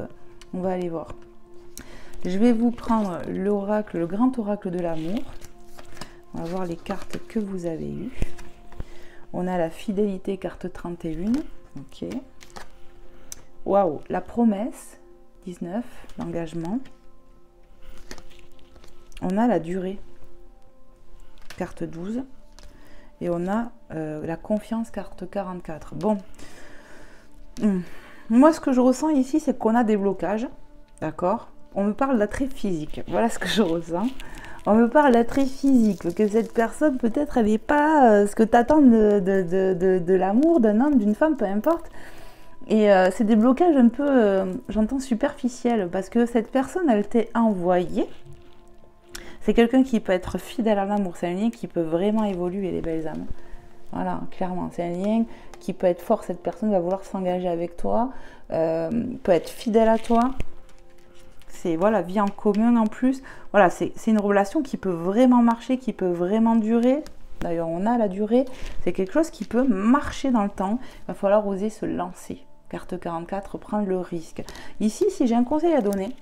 on va aller voir. Je vais vous prendre l'oracle, le grand oracle de l'amour. On va voir les cartes que vous avez eues. On a la fidélité, carte 31. Ok. Waouh, la promesse, 19, l'engagement. On a la durée, carte 12. Et on a la confiance, carte 44. Bon. Moi, ce que je ressens ici, c'est qu'on a des blocages. D'accord? On me parle d'attrait physique. Voilà ce que je ressens. On me parle d'attrait physique. Que cette personne, peut-être, elle n'est pas ce que tu attends de l'amour, d'un homme, d'une femme, peu importe. Et c'est des blocages un peu, j'entends, superficiels. Parce que cette personne, elle t'est envoyée. C'est quelqu'un qui peut être fidèle à l'amour. C'est un lien qui peut vraiment évoluer, les belles âmes. Voilà, clairement. C'est un lien qui peut être fort. Cette personne va vouloir s'engager avec toi, peut être fidèle à toi. C'est, voilà, vie en commun en plus. Voilà, c'est une relation qui peut vraiment marcher, qui peut vraiment durer. D'ailleurs, on a la durée. C'est quelque chose qui peut marcher dans le temps. Il va falloir oser se lancer. Carte 44, prendre le risque. Ici, si j'ai un conseil à donner,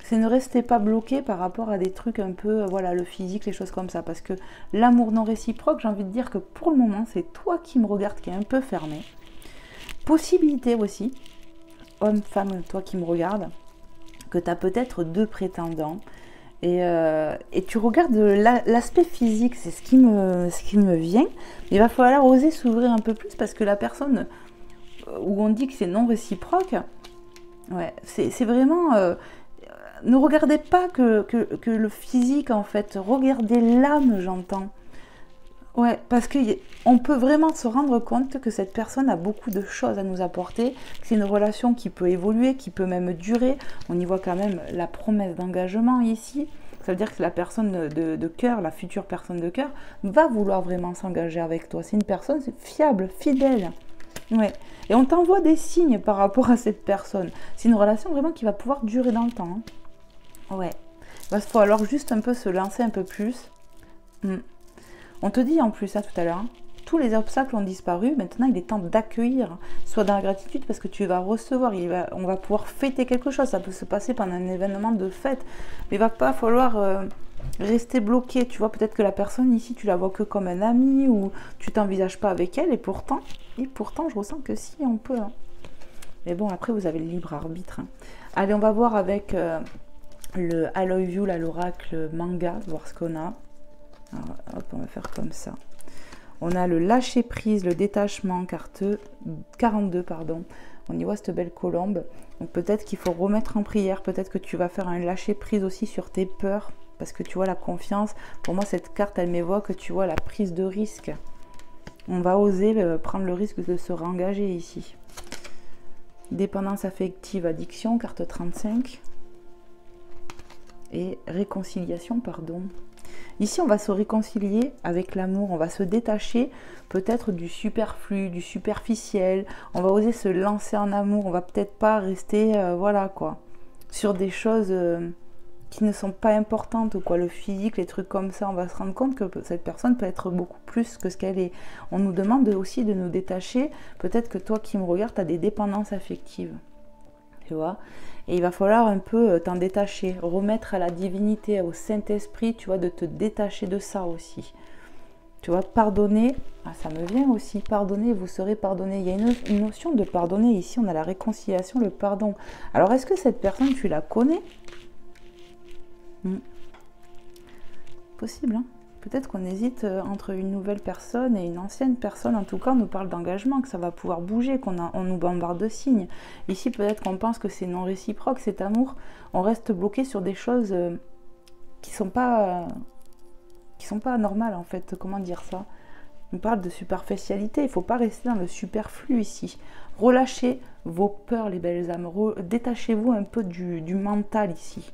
c'est ne restez pas bloqué par rapport à des trucs un peu, voilà, le physique, les choses comme ça. Parce que l'amour non réciproque, j'ai envie de dire que pour le moment, c'est toi qui me regardes, qui est un peu fermé. Possibilité aussi, homme, femme, toi qui me regardes, que tu as peut-être 2 prétendants. Et tu regardes l'aspect physique, c'est ce qui me vient. Il va falloir oser s'ouvrir un peu plus parce que la personne où on dit que c'est non réciproque, ouais, c'est vraiment... ne regardez pas que le physique, en fait. Regardez l'âme, j'entends. Ouais, parce qu'on peut vraiment se rendre compte que cette personne a beaucoup de choses à nous apporter. C'est une relation qui peut évoluer, qui peut même durer. On y voit quand même la promesse d'engagement ici. Ça veut dire que la personne de cœur, la future personne de cœur, va vouloir vraiment s'engager avec toi. C'est une personne fiable, fidèle. Ouais. Et on t'envoie des signes par rapport à cette personne. C'est une relation vraiment qui va pouvoir durer dans le temps. Hein. Ouais. Il va falloir juste un peu se lancer un peu plus. On te dit en plus, tout à l'heure, hein, tous les obstacles ont disparu. Maintenant, il est temps d'accueillir. Sois dans la gratitude parce que tu vas recevoir. On va pouvoir fêter quelque chose. Ça peut se passer pendant un événement de fête. Mais il ne va pas falloir rester bloqué. Tu vois, peut-être que la personne ici, tu la vois que comme un ami ou tu t'envisages pas avec elle. Et pourtant, je ressens que si, on peut. Hein. Mais bon, après, vous avez le libre arbitre. Hein. Allez, on va voir avec le I Love You, l'oracle manga, voir ce qu'on a. Alors, hop, on va faire comme ça. On a le lâcher prise, le détachement, carte 42, pardon. On y voit cette belle colombe. Donc peut-être qu'il faut remettre en prière. Peut-être que tu vas faire un lâcher prise aussi sur tes peurs. Parce que tu vois la confiance. Pour moi, cette carte, elle m'évoque que tu vois la prise de risque. On va oser prendre le risque de se réengager ici. Dépendance affective, addiction, carte 35. Et réconciliation, pardon. Ici, on va se réconcilier avec l'amour, on va se détacher peut-être du superflu, du superficiel, on va oser se lancer en amour, on va peut-être pas rester, voilà quoi, sur des choses qui ne sont pas importantes, quoi, le physique, les trucs comme ça, on va se rendre compte que cette personne peut être beaucoup plus que ce qu'elle est. On nous demande aussi de nous détacher, peut-être que toi qui me regardes, tu as des dépendances affectives, tu vois. Et il va falloir un peu t'en détacher, remettre à la divinité, au Saint-Esprit, tu vois, de te détacher de ça aussi. Tu vois, pardonner, ça me vient aussi, pardonner, vous serez pardonné. Il y a une notion de pardonner, ici on a la réconciliation, le pardon. Alors est-ce que cette personne, tu la connais? Possible, hein. Peut-être qu'on hésite entre une nouvelle personne et une ancienne personne. En tout cas, on nous parle d'engagement, que ça va pouvoir bouger, on nous bombarde de signes. Ici, peut-être qu'on pense que c'est non réciproque, cet amour. On reste bloqué sur des choses qui sont pas normales, en fait. Comment dire ça? On parle de superficialité. Il ne faut pas rester dans le superflu ici. Relâchez vos peurs, les belles âmes. Détachez-vous un peu du mental ici.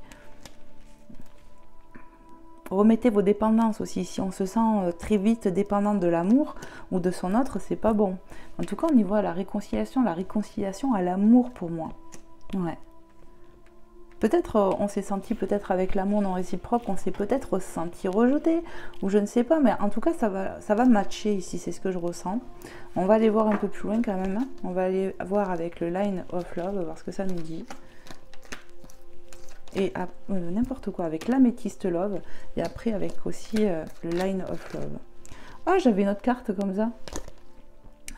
Remettez vos dépendances aussi. Si on se sent très vite dépendant de l'amour ou de son autre, c'est pas bon. En tout cas, on y voit la réconciliation à l'amour pour moi. Ouais. Peut-être on s'est senti peut-être avec l'amour non réciproque, on s'est peut-être senti rejeté, ou je ne sais pas, mais en tout cas ça va matcher ici, c'est ce que je ressens. On va aller voir un peu plus loin quand même, hein. On va aller voir avec le Line of Love, voir ce que ça nous dit. Et n'importe quoi, avec l'Améthyste Love, et après avec aussi le Line of Love. Ah, j'avais une autre carte comme ça.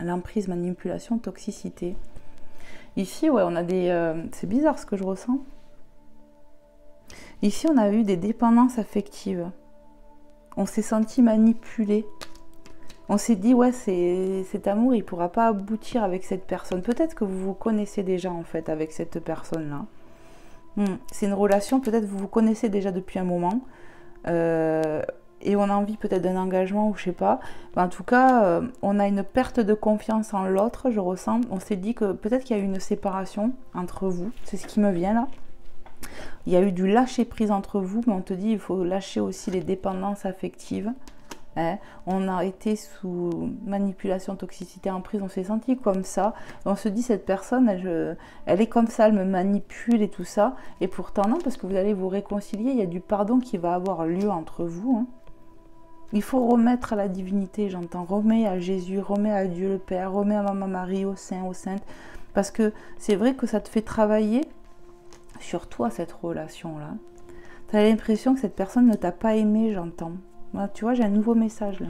L'emprise, manipulation, toxicité. Ici, ouais, on a des... c'est bizarre ce que je ressens. Ici, on a eu des dépendances affectives. On s'est senti manipulé. On s'est dit, ouais, cet amour, il ne pourra pas aboutir avec cette personne. Peut-être que vous vous connaissez déjà, en fait, avec cette personne-là. C'est une relation, peut-être vous vous connaissez déjà depuis un moment. Et on a envie peut-être d'un engagement, ou je sais pas. Mais en tout cas, on a une perte de confiance en l'autre, je ressens. On s'est dit que peut-être qu'il y a eu une séparation entre vous. C'est ce qui me vient là. Il y a eu du lâcher prise entre vous, mais on te dit il faut lâcher aussi les dépendances affectives. Hein. On a été sous manipulation, toxicité, emprise, on s'est senti comme ça. On se dit cette personne, elle est comme ça, elle me manipule et tout ça. Et pourtant non, parce que vous allez vous réconcilier, il y a du pardon qui va avoir lieu entre vous. Hein. Il faut remettre à la divinité, j'entends, remets à Jésus, remets à Dieu le Père, remets à Maman Marie, aux saints, aux saintes. Parce que c'est vrai que ça te fait travailler sur toi, cette relation-là. Tu as l'impression que cette personne ne t'a pas aimé, j'entends. Voilà, tu vois, j'ai un nouveau message là.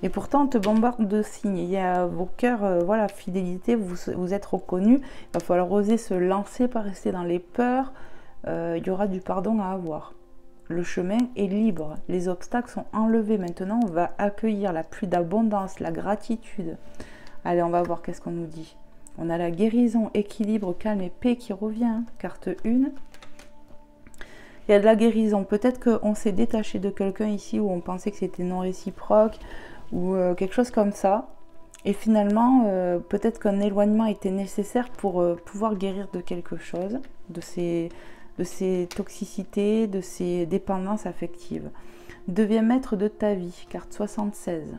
Et pourtant, on te bombarde de signes. Il y a vos cœurs, voilà, fidélité, vous êtes reconnus. Il va falloir oser se lancer, pas rester dans les peurs. Il y aura du pardon à avoir. Le chemin est libre. Les obstacles sont enlevés. Maintenant, on va accueillir la pluie d'abondance, la gratitude. Allez, on va voir qu'est-ce qu'on nous dit. On a la guérison, équilibre, calme et paix qui revient. Carte 1. Il y a de la guérison. Peut-être qu'on s'est détaché de quelqu'un ici où on pensait que c'était non réciproque ou quelque chose comme ça. Et finalement, peut-être qu'un éloignement était nécessaire pour pouvoir guérir de quelque chose, de ces toxicités, de ces dépendances affectives. Deviens maître de ta vie. Carte 76.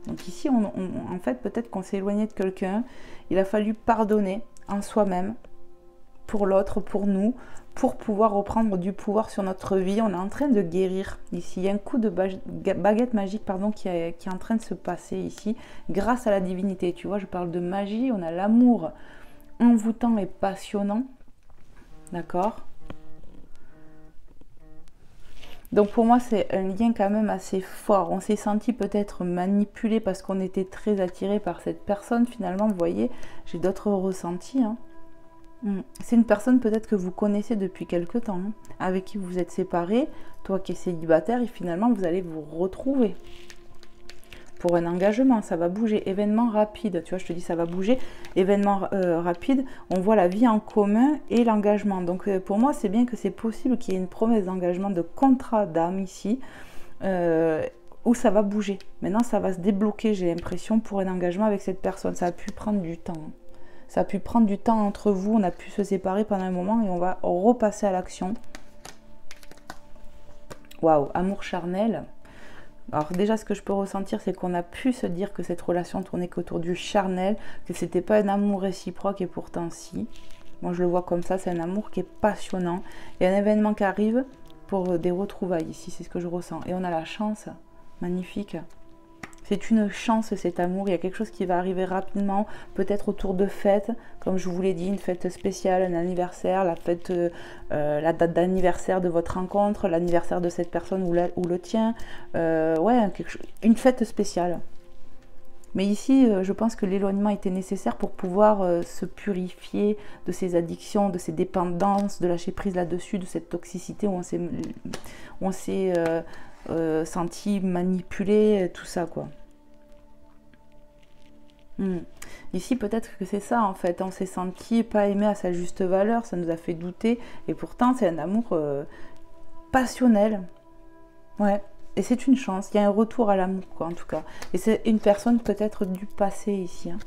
Donc ici, en fait, peut-être qu'on s'est éloigné de quelqu'un. Il a fallu pardonner en soi-même, pour l'autre, pour nous, pour pouvoir reprendre du pouvoir sur notre vie. On est en train de guérir ici. Il y a un coup de baguette magique pardon, qui est en train de se passer ici, grâce à la divinité. Tu vois, je parle de magie. On a l'amour envoûtant et passionnant. D'accord ? Donc pour moi, c'est un lien quand même assez fort. On s'est senti peut-être manipulé parce qu'on était très attiré par cette personne. Finalement, vous voyez, j'ai d'autres ressentis. Hein. C'est une personne peut-être que vous connaissez depuis quelque temps, hein, avec qui vous êtes séparés. Toi qui es célibataire, et finalement, vous allez vous retrouver. Pour un engagement, ça va bouger. Événement rapide, tu vois, je te dis ça va bouger. Événement rapide, on voit la vie en commun et l'engagement. Donc pour moi, c'est bien que c'est possible qu'il y ait une promesse d'engagement, de contrat d'âme ici, où ça va bouger. Maintenant, ça va se débloquer, j'ai l'impression, pour un engagement avec cette personne. Ça a pu prendre du temps. Ça a pu prendre du temps entre vous. On a pu se séparer pendant un moment et on va repasser à l'action. Waouh, amour charnel. Alors déjà, ce que je peux ressentir, c'est qu'on a pu se dire que cette relation tournait qu'autour du charnel, que c'était pas un amour réciproque, et pourtant si. Moi, je le vois comme ça, c'est un amour qui est passionnant. Il y a un événement qui arrive pour des retrouvailles ici, c'est ce que je ressens. Et on a la chance, magnifique. C'est une chance, cet amour. Il y a quelque chose qui va arriver rapidement, peut-être autour de fêtes, comme je vous l'ai dit, une fête spéciale, un anniversaire, la fête, la date d'anniversaire de votre rencontre, l'anniversaire de cette personne ou le tien. Ouais, une fête spéciale. Mais ici, je pense que l'éloignement était nécessaire pour pouvoir se purifier de ces addictions, de ces dépendances, de lâcher prise là-dessus, de cette toxicité où on s'est senti manipulé, tout ça quoi. Ici peut-être que c'est ça en fait, on s'est senti pas aimé à sa juste valeur, ça nous a fait douter, et pourtant c'est un amour passionnel. Ouais, et c'est une chance, il y a un retour à l'amour quoi en tout cas, et c'est une personne peut-être du passé ici, hein.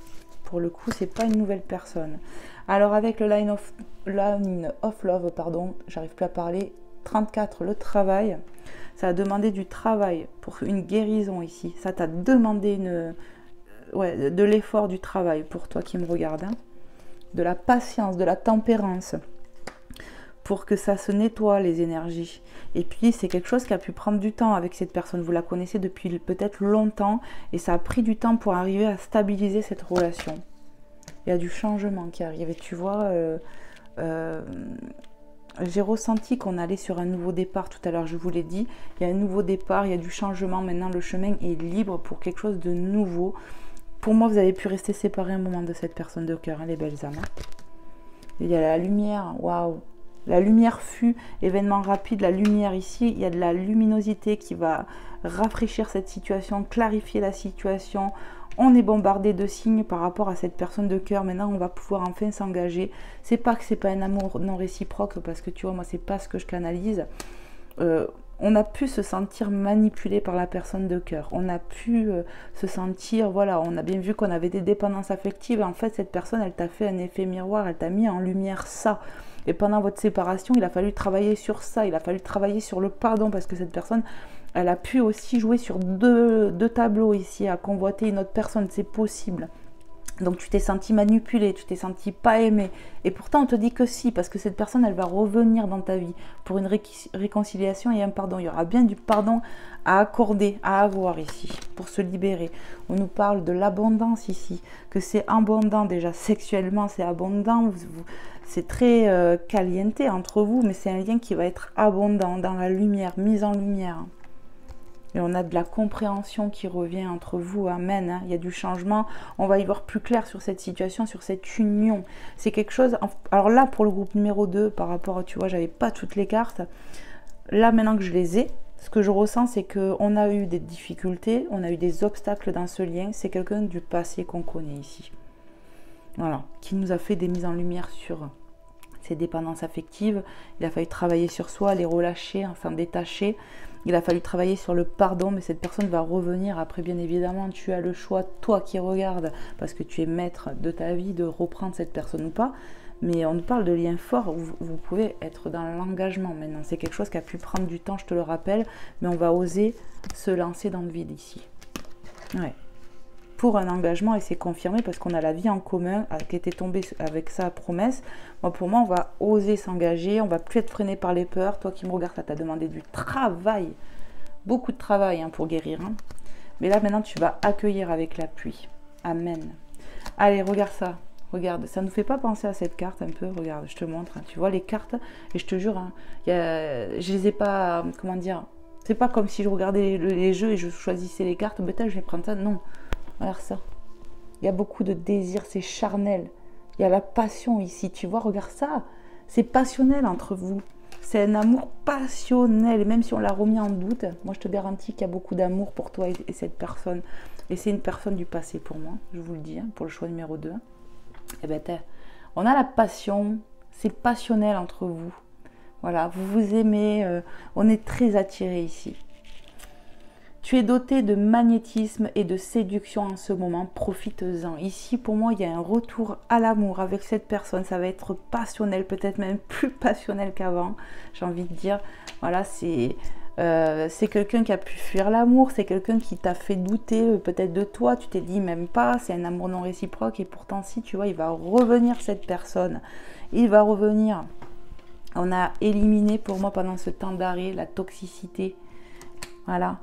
Pour le coup c'est pas une nouvelle personne. Alors avec le line of love, pardon, j'arrive plus à parler, 34, le travail. Ça a demandé du travail pour une guérison ici. Ça t'a demandé de l'effort, du travail pour toi qui me regarde. Hein. de la patience, de la tempérance, pour que ça se nettoie les énergies. Et puis c'est quelque chose qui a pu prendre du temps avec cette personne. Vous la connaissez depuis peut-être longtemps et ça a pris du temps pour arriver à stabiliser cette relation. Il y a du changement qui arrive. Et tu vois, j'ai ressenti qu'on allait sur un nouveau départ tout à l'heure, je vous l'ai dit. Il y a un nouveau départ, il y a du changement. Maintenant, le chemin est libre pour quelque chose de nouveau. Pour moi, vous avez pu rester séparés un moment de cette personne de cœur, hein, les belles âmes. Il y a la lumière, waouh! La lumière fut, événement rapide, la lumière ici, il y a de la luminosité qui va rafraîchir cette situation, clarifier la situation. On est bombardé de signes par rapport à cette personne de cœur. Maintenant, on va pouvoir enfin s'engager. C'est pas que c'est pas un amour non réciproque, parce que tu vois, moi, c'est pas ce que je canalise. On a pu se sentir manipulé par la personne de cœur. On a pu se sentir, voilà, on a bien vu qu'on avait des dépendances affectives. En fait, cette personne, elle t'a fait un effet miroir, elle t'a mis en lumière ça. Et pendant votre séparation, il a fallu travailler sur ça, il a fallu travailler sur le pardon, parce que cette personne, elle a pu aussi jouer sur deux tableaux ici, à convoiter une autre personne, c'est possible. Donc tu t'es senti manipulé, tu t'es senti pas aimé. Et pourtant on te dit que si, parce que cette personne, elle va revenir dans ta vie pour une réconciliation et un pardon. Il y aura bien du pardon à accorder, à avoir ici, pour se libérer. On nous parle de l'abondance ici, que c'est abondant déjà, sexuellement c'est abondant, c'est très caliente entre vous, mais c'est un lien qui va être abondant, dans la lumière, mise en lumière. Et on a de la compréhension qui revient entre vous, amen, hein. Il y a du changement, on va y voir plus clair sur cette situation, sur cette union. C'est quelque chose, alors là pour le groupe numéro 2, par rapport à, tu vois, j'avais pas toutes les cartes. Là maintenant que je les ai, ce que je ressens c'est qu'on a eu des difficultés, on a eu des obstacles dans ce lien. C'est quelqu'un du passé qu'on connaît ici. Voilà, qui nous a fait des mises en lumière sur ses dépendances affectives. Il a fallu travailler sur soi, les relâcher, s'en détacher. Il a fallu travailler sur le pardon, mais cette personne va revenir. Après, bien évidemment, tu as le choix, toi qui regardes, parce que tu es maître de ta vie, de reprendre cette personne ou pas. Mais on nous parle de liens forts où vous pouvez être dans l'engagement maintenant. C'est quelque chose qui a pu prendre du temps, je te le rappelle, mais on va oser se lancer dans le vide ici. Ouais. Pour un engagement, et c'est confirmé parce qu'on a la vie en commun qui était tombée avec sa promesse. Moi, pour moi, on va oser s'engager, on va plus être freiné par les peurs. Toi qui me regardes, ça t'a demandé du travail, beaucoup de travail hein, pour guérir. Hein. Mais là, maintenant, tu vas accueillir avec la pluie. Amen. Allez, regarde ça. Regarde, ça ne nous fait pas penser à cette carte un peu. Regarde, je te montre. Hein. Tu vois les cartes, et je te jure, hein, je les ai pas, comment dire, c'est pas comme si je regardais les jeux et je choisissais les cartes. Peut-être je vais prendre ça. Non. Regarde ça. Il y a beaucoup de désir, c'est charnel. Il y a la passion ici, tu vois, regarde ça. C'est passionnel entre vous. C'est un amour passionnel. Et même si on l'a remis en doute, moi je te garantis qu'il y a beaucoup d'amour pour toi et cette personne. Et c'est une personne du passé pour moi, je vous le dis, hein, pour le choix numéro 2. Eh ben, on a la passion, c'est passionnel entre vous. Voilà, vous vous aimez, on est très attirés ici. Tu es doté de magnétisme et de séduction en ce moment, profites-en. Ici, pour moi, il y a un retour à l'amour avec cette personne. Ça va être passionnel, peut-être même plus passionnel qu'avant, j'ai envie de dire. Voilà, c'est quelqu'un qui a pu fuir l'amour, c'est quelqu'un qui t'a fait douter peut-être de toi. Tu t'es dit même pas, c'est un amour non réciproque. Et pourtant, si, tu vois, il va revenir cette personne. Il va revenir. On a éliminé pour moi pendant ce temps d'arrêt la toxicité. Voilà.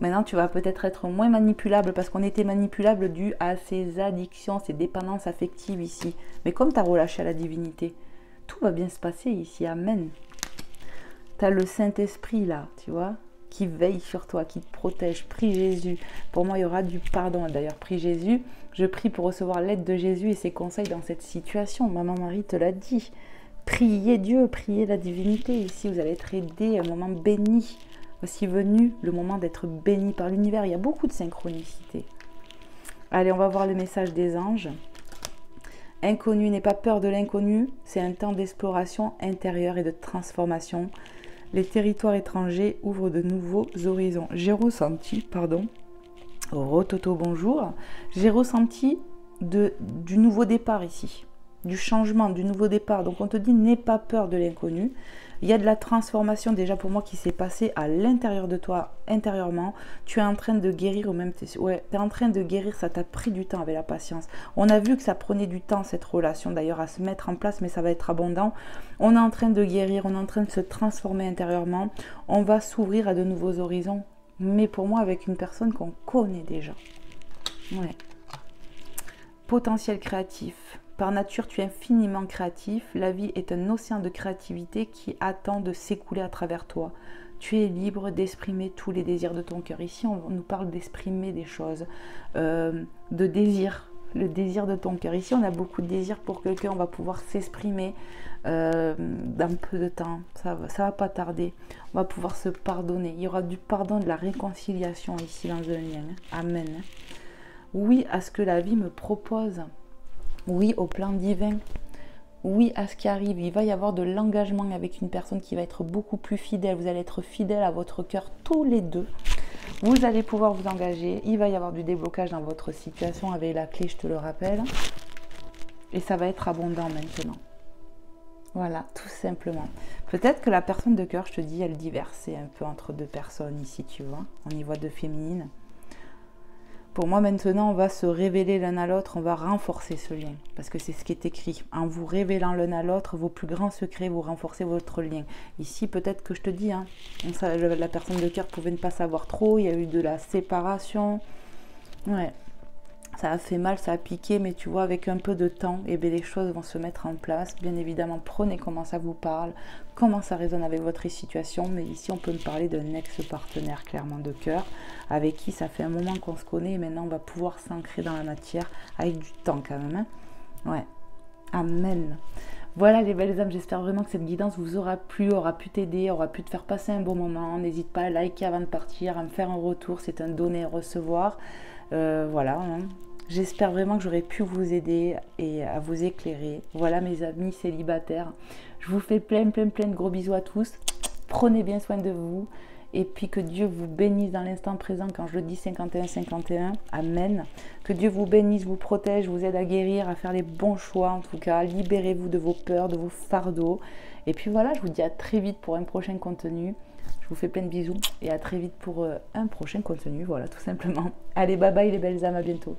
Maintenant, tu vas peut-être être moins manipulable parce qu'on était manipulable dû à ces addictions, ces dépendances affectives ici. Mais comme tu as relâché à la divinité, tout va bien se passer ici. Amen. Tu as le Saint-Esprit là, tu vois, qui veille sur toi, qui te protège. Prie Jésus. Pour moi, il y aura du pardon. D'ailleurs, prie Jésus. Je prie pour recevoir l'aide de Jésus et ses conseils dans cette situation. Maman Marie te l'a dit. Priez Dieu, priez la divinité. Ici, vous allez être aidé, un moment béni. Voici venu le moment d'être béni par l'univers. Il y a beaucoup de synchronicité. Allez, on va voir le message des anges. Inconnu, n'aie pas peur de l'inconnu. C'est un temps d'exploration intérieure et de transformation. Les territoires étrangers ouvrent de nouveaux horizons. J'ai ressenti, pardon, Rototo, bonjour. J'ai ressenti du nouveau départ ici. du changement, du nouveau départ. Donc on te dit, n'aie pas peur de l'inconnu. Il y a de la transformation déjà pour moi qui s'est passée à l'intérieur de toi, intérieurement. Tu es en train de guérir, ou même tu es en train de guérir, ça t'a pris du temps avec la patience. On a vu que ça prenait du temps cette relation d'ailleurs à se mettre en place, mais ça va être abondant. On est en train de guérir, on est en train de se transformer intérieurement. On va s'ouvrir à de nouveaux horizons, mais pour moi avec une personne qu'on connaît déjà. Ouais. Potentiel créatif. Par nature, tu es infiniment créatif. La vie est un océan de créativité qui attend de s'écouler à travers toi. Tu es libre d'exprimer tous les désirs de ton cœur. Ici, on nous parle d'exprimer des choses, de désir, le désir de ton cœur. Ici, on a beaucoup de désirs pour quelqu'un. On va pouvoir s'exprimer dans peu de temps. Ça va pas tarder. On va pouvoir se pardonner. Il y aura du pardon, de la réconciliation ici dans un lien. Amen. Oui à ce que la vie me propose. Oui au plan divin, oui à ce qui arrive. Il va y avoir de l'engagement avec une personne qui va être beaucoup plus fidèle. Vous allez être fidèles à votre cœur tous les deux. Vous allez pouvoir vous engager. Il va y avoir du déblocage dans votre situation avec la clé, je te le rappelle. Et ça va être abondant maintenant. Voilà, tout simplement. Peut-être que la personne de cœur, je te dis, elle diverse un peu entre deux personnes ici, tu vois. On y voit deux féminines. Pour moi, maintenant, on va se révéler l'un à l'autre, on va renforcer ce lien. Parce que c'est ce qui est écrit. En vous révélant l'un à l'autre, vos plus grands secrets, vous renforcez votre lien. Ici, peut-être que je te dis, hein, la personne de cœur pouvait ne pas savoir trop, il y a eu de la séparation. Ouais, ça a fait mal, ça a piqué, mais tu vois, avec un peu de temps, eh bien, les choses vont se mettre en place. Bien évidemment, prenez comment ça vous parle, comment ça résonne avec votre situation. Mais ici, on peut me parler d'un ex-partenaire, clairement de cœur, avec qui ça fait un moment qu'on se connaît. Et maintenant, on va pouvoir s'ancrer dans la matière avec du temps quand même. Hein. Ouais. Amen. Voilà les belles âmes, j'espère vraiment que cette guidance vous aura plu, aura pu t'aider, aura pu te faire passer un bon moment. N'hésite pas à liker avant de partir, à me faire un retour, c'est un donner et recevoir. Voilà, hein. J'espère vraiment que j'aurai pu vous aider et à vous éclairer. Voilà mes amis célibataires. Je vous fais plein de gros bisous à tous. Prenez bien soin de vous. Et puis que Dieu vous bénisse dans l'instant présent quand je le dis 51-51. Amen. Que Dieu vous bénisse, vous protège, vous aide à guérir, à faire les bons choix en tout cas. Libérez-vous de vos peurs, de vos fardeaux. Et puis voilà, je vous dis à très vite pour un prochain contenu. Je vous fais plein de bisous et à très vite pour un prochain contenu. Voilà, tout simplement. Allez, bye bye les belles âmes, à bientôt.